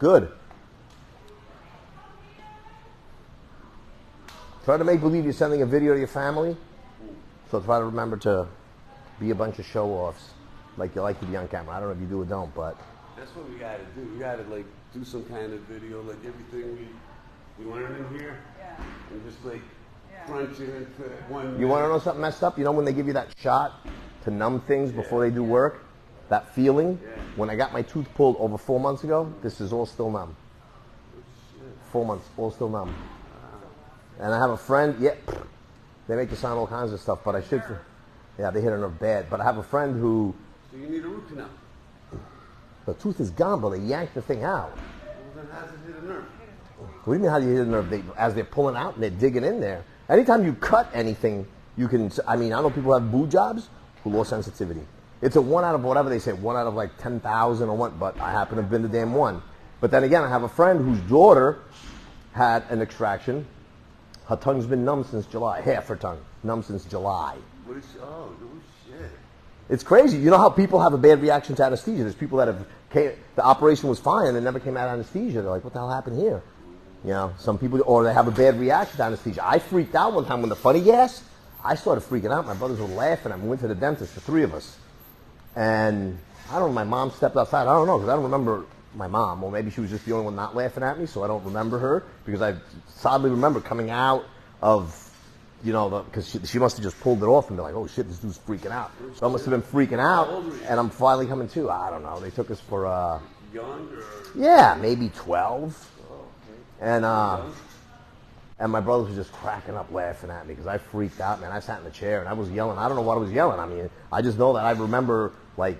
Speaker 1: Good. Try to make believe you're sending a video to your family. So try to remember to be a bunch of show-offs, like you like to be on camera. I don't know if you do or don't, but
Speaker 2: That's what we gotta do. We gotta like do some kind of video, like everything we learn in here,
Speaker 3: Yeah.
Speaker 2: and just like
Speaker 3: Yeah.
Speaker 2: crunch it into one.
Speaker 1: you want to know something messed up? You know when they give you that shot to numb things before they do work? That feeling?
Speaker 2: Yeah.
Speaker 1: When I got my tooth pulled over 4 months ago, this is all still numb. 4 months, all still numb. And I have a friend, they make you sign all kinds of stuff, but I should, yeah, they hit a nerve bad. But I have a friend who,
Speaker 2: So you need a root canal.
Speaker 1: the tooth is gone, but they yanked the thing out.
Speaker 2: Well, then how's it hit a nerve?
Speaker 1: What do you mean how do you hit a nerve? As they're pulling out and they're digging in there. Anytime you cut anything, you can, I mean, I know people have boo jobs who lost sensitivity. It's a 1 out of whatever they say, 1 out of like 10,000 or what, but I happen to have been the damn one. But then again, I have a friend whose daughter had an extraction. Her tongue's been numb since July. Half her tongue, numb since July.
Speaker 2: What is? Oh, no shit.
Speaker 1: It's crazy. You know how people have a bad reaction to anesthesia? There's people that have, the operation was fine and they never came out of anesthesia. They're like, what the hell happened here? You know, some people, or they have a bad reaction to anesthesia. I freaked out one time when the funny gas, I started freaking out. My brothers were laughing. I went to the dentist, the 3 of us. And I don't know, my mom stepped outside. I don't know, because I don't remember my mom. Or maybe she was just the only one not laughing at me, so I don't remember her. Because I sadly remember coming out of, you know, because she must have just pulled it off and be like, oh shit, this dude's freaking out. So I must have been freaking out, and I'm finally coming to. I don't know. They took us for,
Speaker 2: Young or?
Speaker 1: yeah, maybe 12.
Speaker 2: Oh, okay.
Speaker 1: And my brothers were just cracking up laughing at me because I freaked out, man. I sat in the chair and I was yelling. I don't know what I was yelling. I mean, I just know that I remember, like,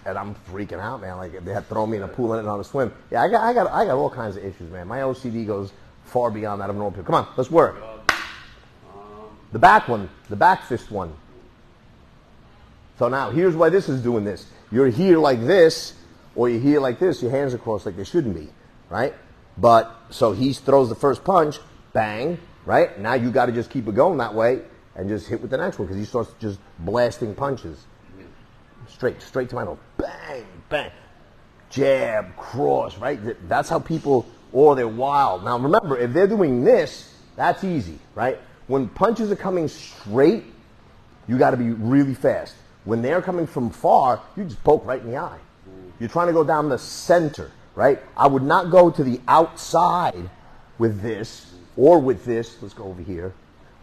Speaker 1: and I'm freaking out, man. Like, they had thrown me in a pool and I want to swim. Yeah, I got all kinds of issues, man. My OCD goes far beyond that of normal people. Come on, let's work. The back one, the back fist one. So now, here's why this is doing this. You're here like this, or you're here like this, your hands are crossed like they shouldn't be, right? But, so he throws the first punch, bang, right? Now you got to just keep it going that way and just hit with the next one because he starts just blasting punches. Straight to my nose. Bang, bang. Jab, cross, right? That's how people, or they're wild. Now remember, if they're doing this, that's easy, right? When punches are coming straight, you got to be really fast. When they're coming from far, you just poke right in the eye. You're trying to go down the center, right? I would not go to the outside with this or with this. Let's go over here,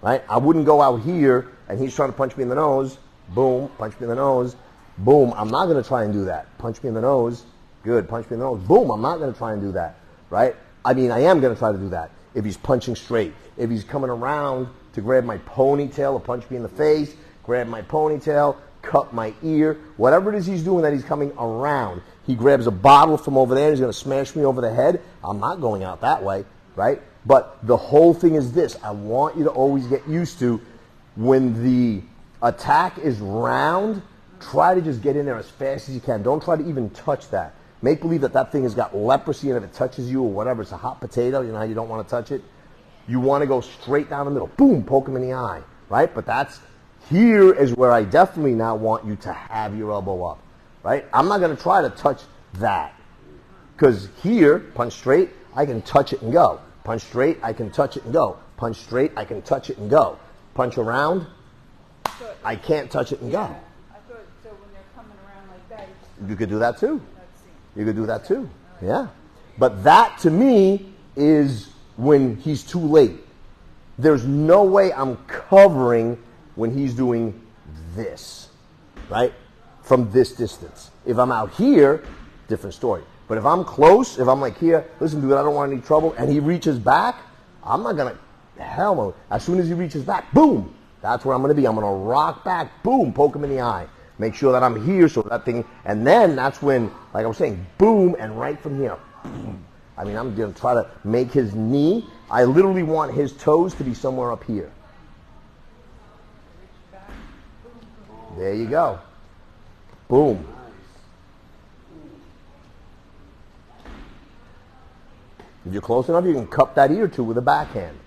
Speaker 1: right? I wouldn't go out here and he's trying to punch me in the nose. Boom, punch me in the nose. Boom, I'm not going to try and do that. Punch me in the nose. Good, punch me in the nose. Boom, I'm not going to try and do that, right? I mean, I am going to try to do that if he's punching straight. If he's coming around to grab my ponytail or punch me in the face, grab my ponytail, cut my ear, whatever it is he's doing that he's coming around. He grabs a bottle from over there and he's going to smash me over the head. I'm not going out that way, right? But the whole thing is this. I want you to always get used to when the attack is round, try to just get in there as fast as you can. Don't try to even touch that. Make believe that that thing has got leprosy and if it touches you or whatever, it's a hot potato, you know how you don't want to touch it? You want to go straight down the middle. Boom, poke him in the eye, right? But here is where I definitely now want you to have your elbow up, right? I'm not going to try to touch that. Because here, punch straight, I can touch it and go. Punch straight, I can touch it and go. Punch straight, I can touch it and go. Punch around, I can't touch it and go.
Speaker 3: I thought, so when they're coming around like that,
Speaker 1: You could do that too.
Speaker 3: let's see.
Speaker 1: You could do that too. Yeah. But that to me is when he's too late. There's no way I'm covering when he's doing this, right? From this distance. If I'm out here, different story. But if I'm close, if I'm like here, listen, dude, I don't want any trouble, and he reaches back, I'm not going to, hell no. As soon as he reaches back, boom, that's where I'm going to be. I'm going to rock back, boom, poke him in the eye. Make sure that I'm here so that thing, and then that's when, like I was saying, boom, and right from here, boom. I mean, I'm going to try to make his knee, I literally want his toes to be somewhere up here. There you go. Boom. If you're close enough, you can cup that ear too with a backhand.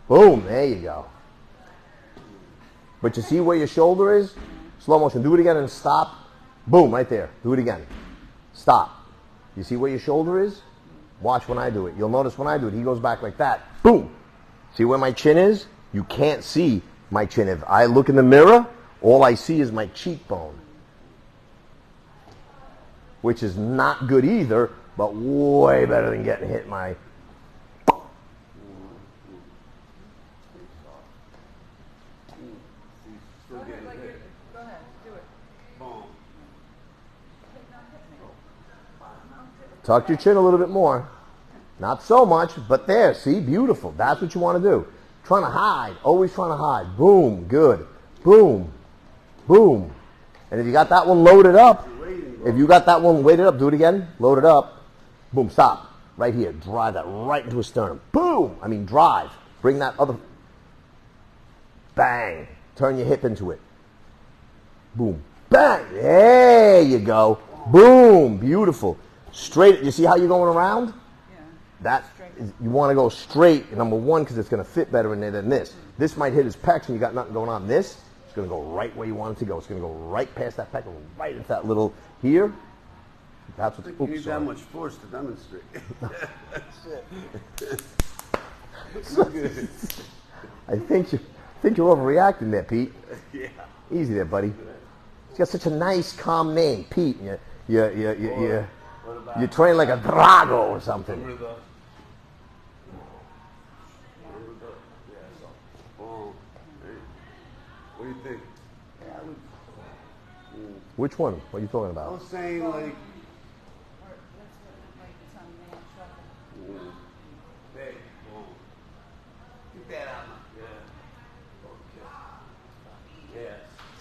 Speaker 1: Boom, there you go. But you see where your shoulder is? Slow motion. Do it again and stop. Boom, right there. Do it again. Stop. You see where your shoulder is? Watch when I do it. You'll notice when I do it, he goes back like that. Boom. See where my chin is? You can't see my chin. If I look in the mirror, all I see is my cheekbone. Which is not good either, but way better than getting hit in my...
Speaker 3: Go ahead, go ahead, do it.
Speaker 2: Boom.
Speaker 1: Tuck your chin a little bit more. Not so much, but there. See? Beautiful. That's what you want to do. Trying to hide. Always trying to hide. Boom. Good. Boom. Boom. And if you got that one loaded up, if you got that one weighted up, do it again. Load it up. Boom. Stop. Right here. Drive that right into his sternum. Boom. I mean, drive. Bring that other... Bang. Turn your hip into it. Boom. Bang. There you go. Boom. Beautiful. Straight. You see how you're going around?
Speaker 3: Yeah.
Speaker 1: That is, you want to go straight, number one, because it's going to fit better in there than this. This might hit his pecs and you got nothing going on. This is going to go right where you want it to go. It's going to go right past that pec and right into that little here. That's
Speaker 2: I
Speaker 1: what.
Speaker 2: think you need that much force to demonstrate.
Speaker 1: I think you're overreacting there, Pete.
Speaker 2: Yeah.
Speaker 1: Easy there, buddy. He's got such a nice, calm name, Pete. You train like a Drago or something.
Speaker 2: Remember the yeah, so boom. Hey, what do you think? Yeah,
Speaker 1: Which one? What are you talking
Speaker 2: I
Speaker 1: about?
Speaker 2: was saying like
Speaker 3: Or that's what, like, it's on the man shuffle.
Speaker 2: hey, boom. Get that out. Yeah. Yeah.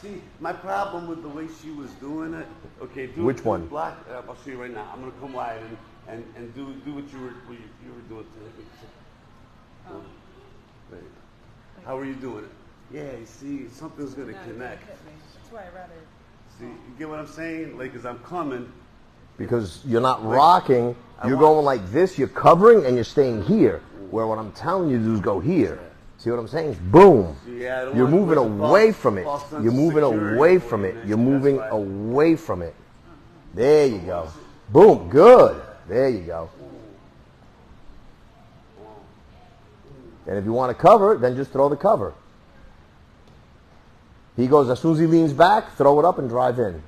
Speaker 2: See, my problem with the way she was doing it. Okay, do
Speaker 1: Which
Speaker 2: do
Speaker 1: one?
Speaker 2: Block. I'll show you right now. I'm gonna come wide and do what you were doing to it.
Speaker 3: Oh.
Speaker 2: Wait. How are you doing it? Yeah. You see, something's gonna
Speaker 3: No, you
Speaker 2: connect.
Speaker 3: hit me. That's why I rather.
Speaker 2: See, you get what I'm saying? Like, as I'm coming.
Speaker 1: Because you're not rocking, you're going like this, you're covering, and you're staying here. Where what I'm telling you to do is go here. See what I'm saying? Boom.
Speaker 2: Yeah, I don't
Speaker 1: You're
Speaker 2: want to
Speaker 1: moving
Speaker 2: put the
Speaker 1: away
Speaker 2: false-
Speaker 1: from it.
Speaker 2: false sense
Speaker 1: You're
Speaker 2: of
Speaker 1: moving
Speaker 2: security
Speaker 1: away
Speaker 2: for
Speaker 1: from
Speaker 2: you,
Speaker 1: it.
Speaker 2: man.
Speaker 1: You're
Speaker 2: That's
Speaker 1: moving
Speaker 2: why-
Speaker 1: away from it. There you go. Boom. Good. There you go. And if you want to cover, then just throw the cover. He goes, as soon as he leans back, throw it up and drive in.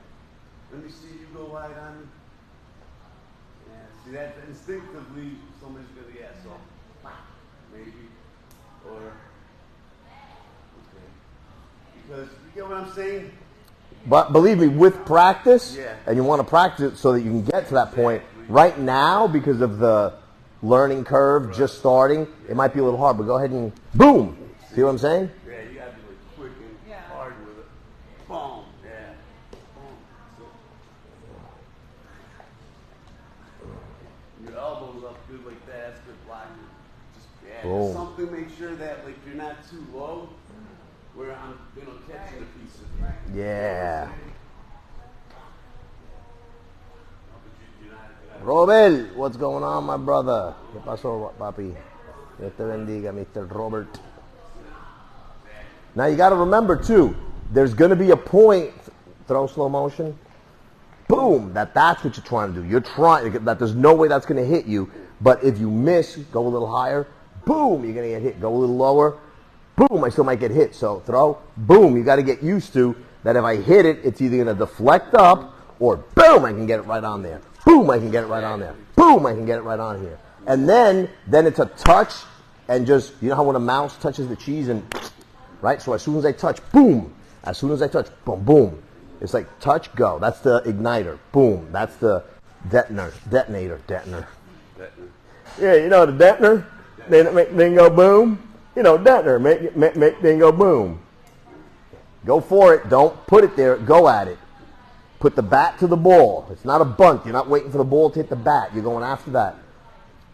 Speaker 2: Let me see you go wide on me. Yeah, see that instinctively somebody's gonna so maybe or okay. Because you get what I'm saying?
Speaker 1: But believe me, with practice,
Speaker 2: Yeah.
Speaker 1: and you want to practice it so that you can get to that point, right now, because of the learning curve just starting, it might be a little hard, but go ahead and boom. See what I'm saying?
Speaker 2: Yeah, you gotta be like quick and
Speaker 3: Yeah.
Speaker 2: hard with it. Boom. Yeah. Boom. So, your elbows up good like that, that's good blocking. Just
Speaker 1: Boom.
Speaker 2: just something make sure that like you're not too low where I'm catching the pieces.
Speaker 1: Yeah.
Speaker 2: But you're not
Speaker 1: Robert, what's going on, my brother? ¿Qué pasó, papi? Dios te bendiga, Mr. Robert. Now you got to remember too, there's going to be a point, throw slow motion, boom, that's what you're trying to do. You're trying, that there's no way that's going to hit you, but if you miss, go a little higher, boom, you're going to get hit. Go a little lower, boom, I still might get hit. So throw, boom, you got to get used to that if I hit it, it's either going to deflect up or boom, I can get it right on there. Boom, I can get it right on there. Boom, I can get it right on here. And then it's a touch and just, you know how when a mouse touches the cheese and, right? So as soon as I touch, boom. As soon as I touch, boom, boom. It's like touch, go. That's the igniter. Boom. That's the detonator. Yeah, you know the detonator? Then it make thing go boom. You know, detonator, make thing go boom. Go for it. Don't put it there. Go at it. Put the bat to the ball. It's not a bunt. You're not waiting for the ball to hit the bat. You're going after that.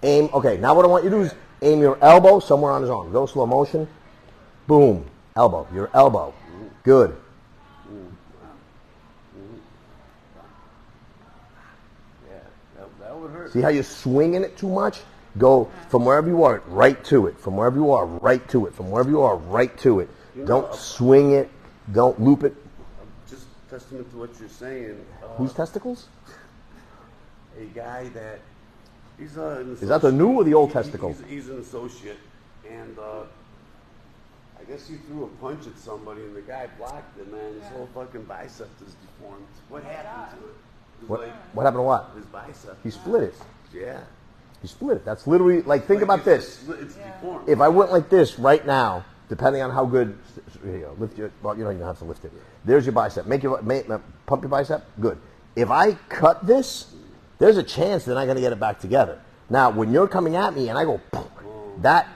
Speaker 1: Aim. Okay, now what I want you to do is aim your elbow somewhere on his arm. Go slow motion. Boom. Elbow. Your elbow. Good.
Speaker 2: Yeah, that would hurt.
Speaker 1: See how you're swinging it too much? Go from wherever you are, right to it. From wherever you are, right to it. From wherever you are, right to it. Don't swing it. Don't loop it.
Speaker 2: Just testament to what you're saying.
Speaker 1: Whose testicles?
Speaker 2: a guy that he's an
Speaker 1: Is that the New or the Old Testicle?
Speaker 2: He's an associate, and I guess he threw a punch at somebody, and the guy blocked it, man. His whole fucking bicep is deformed. What happened to it?
Speaker 1: What happened to what?
Speaker 2: His bicep.
Speaker 1: He split it.
Speaker 2: Yeah.
Speaker 1: He split it. That's literally, like, think about this.
Speaker 2: It's deformed.
Speaker 1: If I went like this right now, depending on how good, here you go, lift your, well, you don't even have to lift it. There's your bicep. Pump your bicep. Good. If I cut this, there's a chance they're not going to get it back together. Now, when you're coming at me and I go, that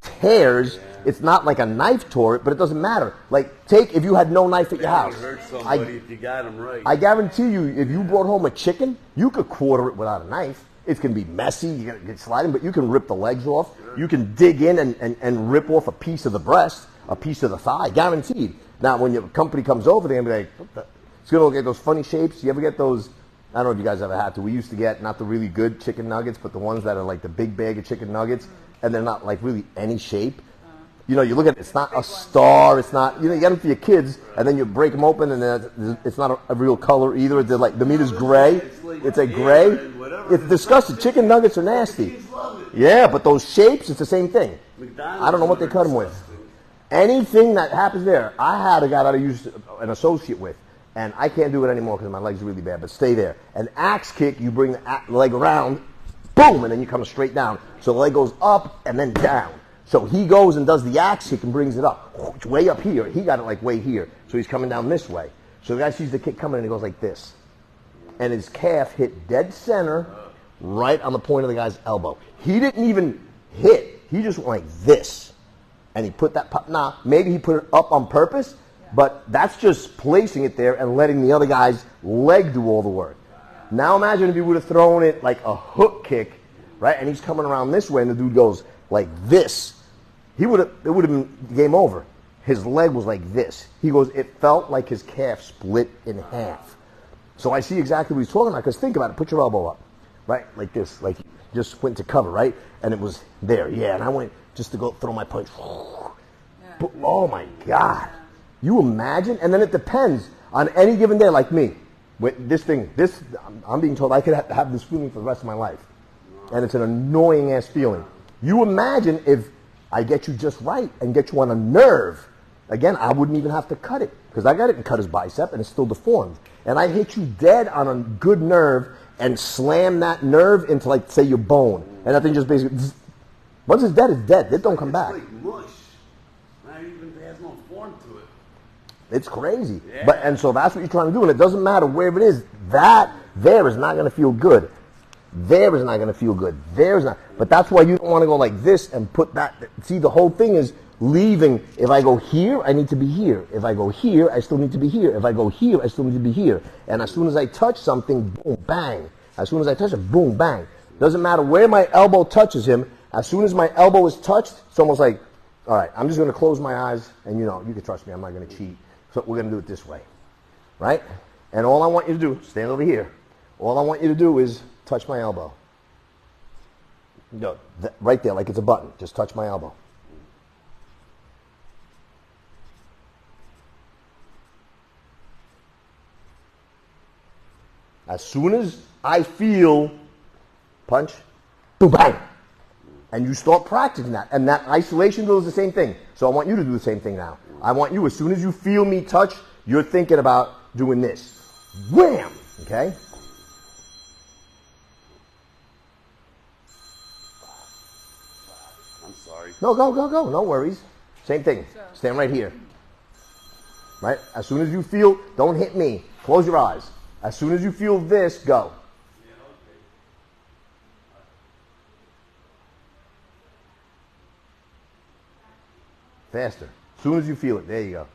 Speaker 1: tears. It's not like a knife tore it, but it doesn't matter. Like, if you had no knife at your house.
Speaker 2: You hurt somebody if you got him right.
Speaker 1: I guarantee you, if you brought home a chicken, you could quarter it without a knife. It's going to be messy, you're going to get sliding, but you can rip the legs off. Sure. You can dig in and rip off a piece of the breast, a piece of the thigh, guaranteed. Now, when your company comes over, they're going to be like, it's going to look at those funny shapes. You ever get those, I don't know if you guys ever had to, we used to get not the really good chicken nuggets, but the ones that are like the big bag of chicken nuggets, and they're not like really any shape. You know, you look at it, it's not a star, it's not, you know, you get them for your kids, and then you break them open, and it's not a real color either. They're like, the meat is gray. It's a gray. It's disgusting. Chicken nuggets are nasty. Yeah, but those shapes, it's the same thing. I don't know what they cut them with. Anything that happens there, I had a guy that I used an associate with, and I can't do it anymore because my leg's really bad, but stay there. An axe kick, you bring the leg around, boom, and then you come straight down. So the leg goes up and then down. So he goes and does the axe kick and brings it up. It's way up here. He got it like way here. So he's coming down this way. So the guy sees the kick coming and he goes like this. And his calf hit dead center right on the point of the guy's elbow. He didn't even hit. He just went like this. And he put that, now maybe he put it up on purpose, but that's just placing it there and letting the other guy's leg do all the work. Now imagine if he would have thrown it like a hook kick, right? And he's coming around this way and the dude goes like this. It would have been game over. His leg was like this. He goes, it felt like his calf split in half. So I see exactly what he's talking about, because think about it. Put your elbow up, right? Like this, like just went to cover, right? And it was there, yeah. And I went just to go throw my punch. But, oh my God. You imagine? And then it depends on any given day, like me. With this thing, I'm being told I could have this feeling for the rest of my life. And it's an annoying ass feeling. You imagine if I get you just right and get you on a nerve. Again, I wouldn't even have to cut it, because I got it and cut his bicep and it's still deformed. And I hit you dead on a good nerve and slam that nerve into, like, say, your bone. And that thing just basically, once it's dead. It don't come back.
Speaker 2: It's like mush. Not even, it has no form to it.
Speaker 1: It's crazy.
Speaker 2: Yeah.
Speaker 1: And so that's what you're trying to do. And it doesn't matter where it is. That there is not going to feel good. There is not going to feel good. There is not. But that's why you don't want to go like this and put that. See, the whole thing is leaving. If I go here, I need to be here. If I go here, I still need to be here. If I go here, I still need to be here. And as soon as I touch something, boom, bang. As soon as I touch it, boom, bang. Doesn't matter where my elbow touches him. As soon as my elbow is touched, it's almost like, all right, I'm just going to close my eyes. And, you know, you can trust me. I'm not going to cheat. So we're going to do it this way. Right? And all I want you to do, stand over here. All I want you to do is touch my elbow. No, right there, like it's a button. Just touch my elbow. As soon as I feel punch, boom, bang. And you start practicing that. And that isolation drill is the same thing. So I want you to do the same thing now. I want you, as soon as you feel me touch, you're thinking about doing this. Wham! Okay? No, go. No worries. Same thing. Stand right here. Right? As soon as you feel, don't hit me. Close your eyes. As soon as you feel this, go. Faster. As soon as you feel it. There you go.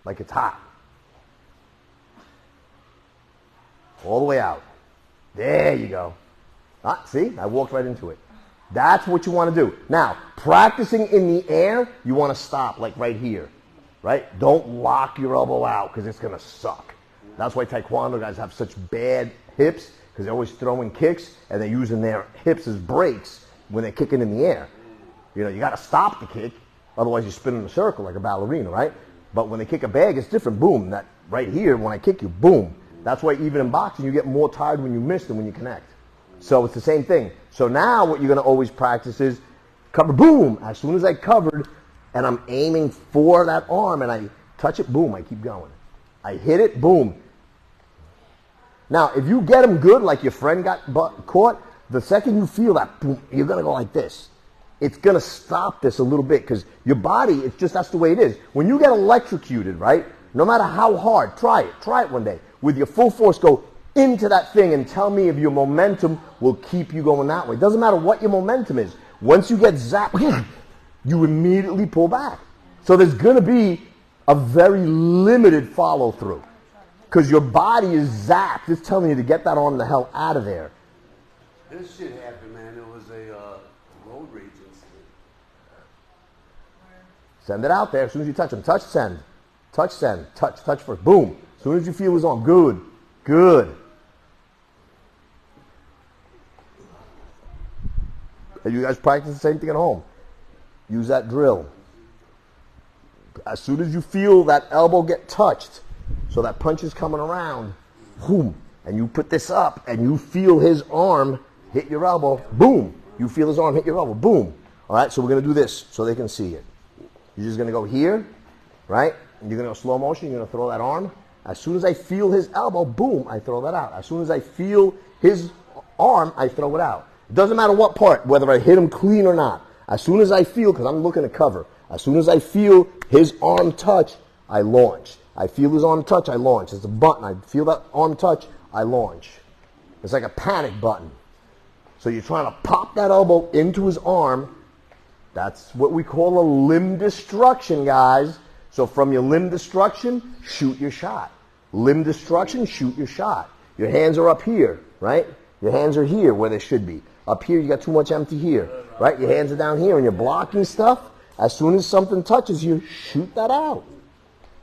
Speaker 1: Like it's hot. All the way out. There you go. Ah, see? I walked right into it. That's what you want to do. Now, practicing in the air, you want to stop, like right here, right? Don't lock your elbow out, because it's going to suck. That's why Taekwondo guys have such bad hips, because they're always throwing kicks, and they're using their hips as brakes when they're kicking in the air. You know, you got to stop the kick, otherwise you spin in a circle like a ballerina, right? But when they kick a bag, it's different. Boom. That right here, when I kick you, boom. That's why even in boxing, you get more tired when you miss than when you connect. So it's the same thing. So now what you're going to always practice is cover, boom. As soon as I covered and I'm aiming for that arm and I touch it, boom, I keep going. I hit it, boom. Now, if you get him good, like your friend got caught, the second you feel that, boom, you're going to go like this. It's going to stop this a little bit because your body, it's just, that's the way it is. When you get electrocuted, right, no matter how hard, try it one day. With your full force, go into that thing and tell me if your momentum will keep you going that way. It doesn't matter what your momentum is. Once you get zapped, you immediately pull back. So there's going to be a very limited follow through because your body is zapped. It's telling you to get that arm the hell out of there.
Speaker 2: This shit happened, man. It was a road rage incident.
Speaker 1: Send it out there. As soon as you touch them, touch, send. Touch, send. Touch first. Boom. As soon as you feel his arm, good. And you guys practice the same thing at home. Use that drill. As soon as you feel that elbow get touched, so that punch is coming around, boom, and you put this up and you feel his arm hit your elbow, boom. You feel his arm hit your elbow, boom. All right, so we're going to do this so they can see it. You're just going to go here, right? And you're going to go slow motion. You're going to throw that arm. As soon as I feel his elbow, boom, I throw that out. As soon as I feel his arm, I throw it out. It doesn't matter what part, whether I hit him clean or not. As soon as I feel, because I'm looking to cover, as soon as I feel his arm touch, I launch. I feel his arm touch, I launch. It's a button. I feel that arm touch, I launch. It's like a panic button. So you're trying to pop that elbow into his arm. That's what we call a limb destruction, guys. So from your limb destruction, shoot your shot. Limb destruction, shoot your shot. Your hands are up here, right? Your hands are here where they should be. Up here, you got too much empty here, right? Your hands are down here and you're blocking stuff. As soon as something touches you, shoot that out.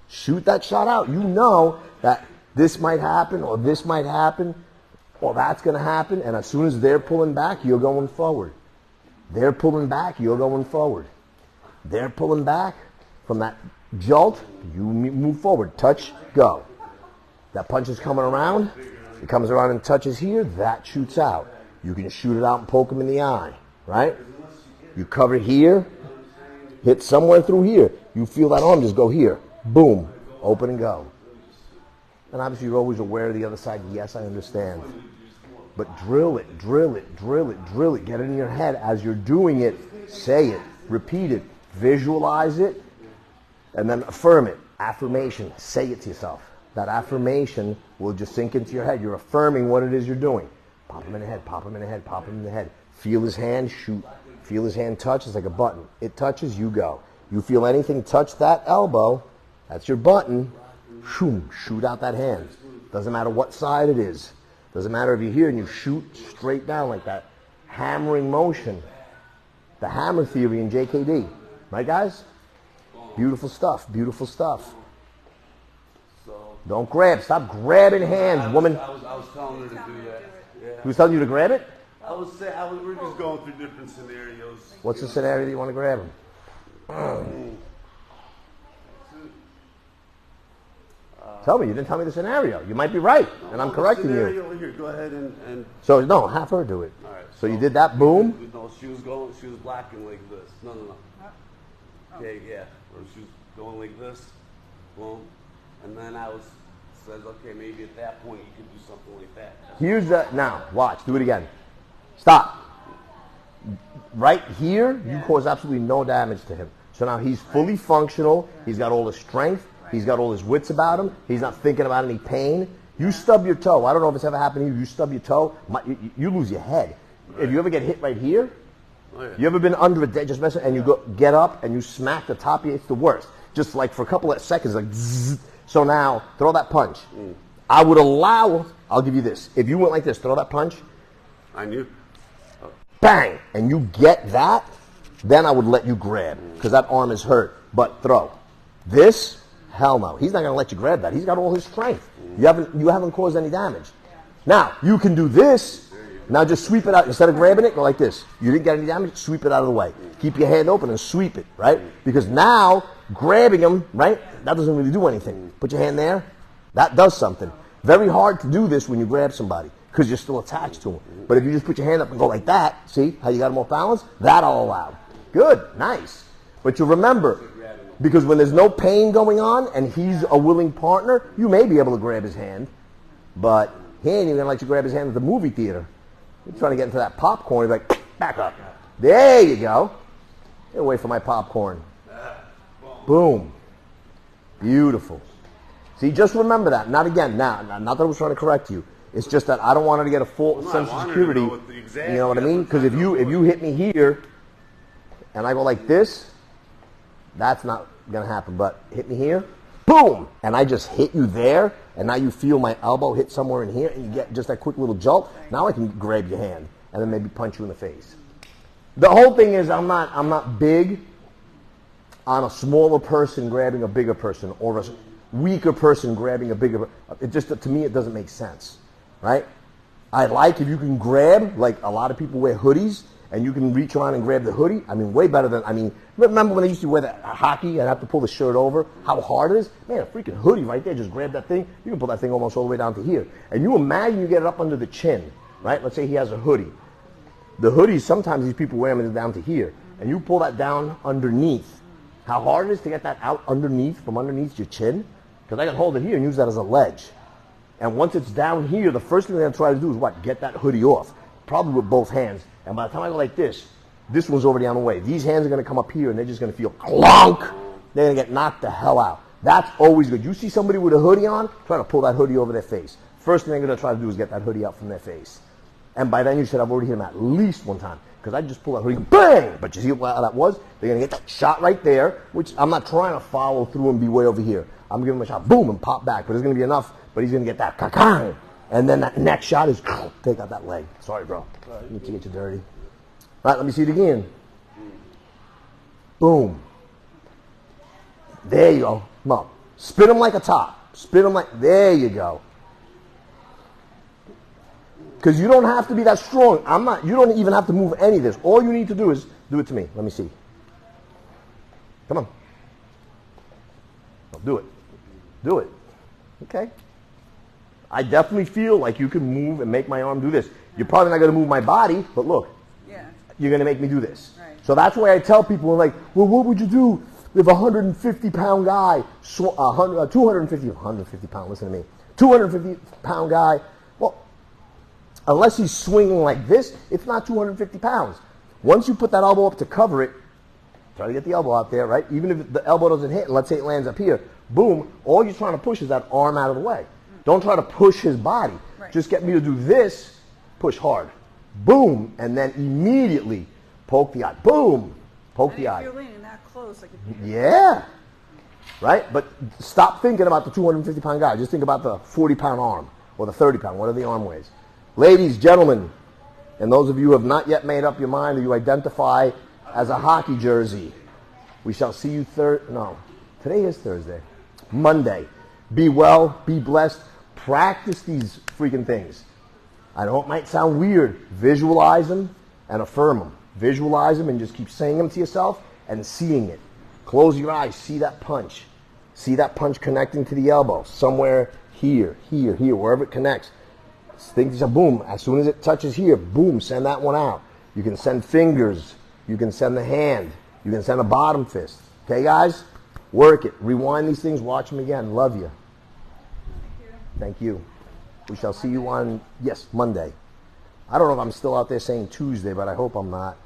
Speaker 1: Shoot that shot out. You know that this might happen or this might happen or that's going to happen. And as soon as they're pulling back, you're going forward. They're pulling back, you're going forward. They're pulling back from that jolt, you move forward. Touch, go. That punch is coming around. It comes around and touches here. That shoots out. You can shoot it out and poke him in the eye, right? You cover here. Hit somewhere through here. You feel that arm just go here. Boom. Open and go. And obviously you're always aware of the other side. Yes, I understand. But drill it, drill it, drill it, drill it. Get it in your head as you're doing it. Say it. Repeat it. Visualize it. And then affirm it. Affirmation. Say it to yourself. That affirmation will just sink into your head. You're affirming what it is you're doing. Pop him in the head, pop him in the head, pop him in the head. Feel his hand, shoot. Feel his hand touch. It's like a button. It touches, you go. You feel anything touch that elbow, that's your button. Shoom, shoot out that hand. Doesn't matter what side it is. Doesn't matter if you're here and you shoot straight down like that. Hammering motion. The hammer theory in JKD. Right, guys? Beautiful stuff. Beautiful stuff.
Speaker 2: So
Speaker 1: Don't grab. Stop grabbing hands, woman.
Speaker 2: I was telling her to do that. Yeah.
Speaker 1: Who's telling you to grab it?
Speaker 2: We're just going through different scenarios.
Speaker 1: What's the scenario that you want to grab him? Tell me. You didn't tell me the scenario. You might be right, and I'm correcting you.
Speaker 2: Over here. Go ahead and.
Speaker 1: So, no, have her do it.
Speaker 2: All right.
Speaker 1: So you did that, boom.
Speaker 2: No, she was blocking like this. No. Okay, yeah. Or she was going like this, boom. And then says, okay, maybe at that point you could do something like that.
Speaker 1: Here's the, now, watch, do it again. Stop. Right here, you cause absolutely no damage to him. So now he's fully functional. He's got all his strength. He's got all his wits about him. He's not thinking about any pain. You stub your toe. I don't know if it's ever happened to you. You stub your toe, you lose your head. If you ever get hit right here, you ever been under a dead, just messing, and you get up and you smack the top of your, it's the worst. Just like for a couple of seconds, like zzz. So now, throw that punch. I would allow, I'll give you this. If you went like this, throw that punch.
Speaker 2: I knew.
Speaker 1: Bang! And you get that, then I would let you grab. Because that arm is hurt. But throw. This, hell no. He's not going to let you grab that. He's got all his strength. You haven't caused any damage. Now, you can do this. Now just sweep it out. Instead of grabbing it, go like this. You didn't get any damage, sweep it out of the way. Keep your hand open and sweep it, right? Because now, grabbing him, right, that doesn't really do anything. Put your hand there. That does something. Very hard to do this when you grab somebody because you're still attached to them. But if you just put your hand up and go like that, see how you got them off balance? That I'll allow. Good, nice. But you remember, because when there's no pain going on and he's a willing partner, you may be able to grab his hand. But he ain't even going to let you grab his hand at the movie theater. You're trying to get into that popcorn, you're like, back up. There you go. Get away from my popcorn. Boom. Beautiful. See, just remember that. Not again, now. Not that I was trying to correct you. It's just that I don't want her to get a full sense of security. You know what I mean? Because if you hit me here and I go like this, that's not going to happen. But hit me here, boom, and I just hit you there, and now you feel my elbow hit somewhere in here, and you get just that quick little jolt. Now I can grab your hand and then maybe punch you in the face. The whole thing is I'm not big on a smaller person grabbing a bigger person or a weaker person grabbing a bigger. It just, to me, it doesn't make sense, right? I like if you can grab, like a lot of people wear hoodies, and you can reach around and grab the hoodie. I mean, way better than, I mean, remember when they used to wear that hockey and have to pull the shirt over? How hard it is? Man, a freaking hoodie right there, just grab that thing. You can pull that thing almost all the way down to here. And you imagine you get it up under the chin, right? Let's say he has a hoodie. The hoodies, sometimes these people wear them down to here. And you pull that down underneath. How hard it is to get that out underneath, from underneath your chin? Because I can hold it here and use that as a ledge. And once it's down here, the first thing they're going to try to do is what? Get that hoodie off. Probably with both hands. And by the time I go like this one's already on the way. These hands are going to come up here and they're just going to feel clunk. They're going to get knocked the hell out. That's always good. You see somebody with a hoodie on, try to pull that hoodie over their face. First thing they're going to try to do is get that hoodie out from their face. And by then you should have already hit them at least one time. Because I just pull that hoodie, bang! But you see how that was? They're going to get that shot right there, which I'm not trying to follow through and be way over here. I'm giving him a shot, boom, and pop back. But it's going to be enough, but he's going to get that kakang. And then that next shot is, take out that leg. Sorry, bro. I need to get you dirty. All right, let me see it again. Boom. There you go. Come on. Spin them like a top. Spin them like, there you go. Because you don't have to be that strong. You don't even have to move any of this. All you need to do is do it to me. Let me see. Come on. Do it. Do it. Okay. I definitely feel like you can move and make my arm do this. You're probably not going to move my body, but look.
Speaker 3: Yeah.
Speaker 1: You're going to make me do this.
Speaker 3: Right.
Speaker 1: So that's why I tell people, like, well, what would you do if a 150-pound guy, 150 pound, listen to me, 250-pound guy, well, unless he's swinging like this, it's not 250 pounds. Once you put that elbow up to cover it, try to get the elbow out there, right? Even if the elbow doesn't hit, and let's say it lands up here, boom, all you're trying to push is that arm out of the way. Don't try to push his body.
Speaker 3: Right.
Speaker 1: Just get me to do this, push hard. Boom, and then immediately poke the eye. Boom, poke the eye.
Speaker 3: If you're leaning that close, like
Speaker 1: Yeah, right? But stop thinking about the 250-pound guy. Just think about the 40-pound arm or the 30-pound, whatever the arm weighs. Ladies, gentlemen, and those of you who have not yet made up your mind or you identify as a hockey jersey, we shall see you today is Thursday. Monday. Be well, be blessed. Practice these freaking things. I know it might sound weird. Visualize them and affirm them. Visualize them and just keep saying them to yourself and seeing it. Close your eyes. See that punch. See that punch connecting to the elbow. Somewhere here, here, here, wherever it connects. Think to yourself, boom. As soon as it touches here, boom, send that one out. You can send fingers. You can send the hand. You can send a bottom fist. Okay, guys? Work it. Rewind these things. Watch them again. Love you. Thank you. We shall see you on, yes, Monday. I don't know if I'm still out there saying Tuesday, but I hope I'm not.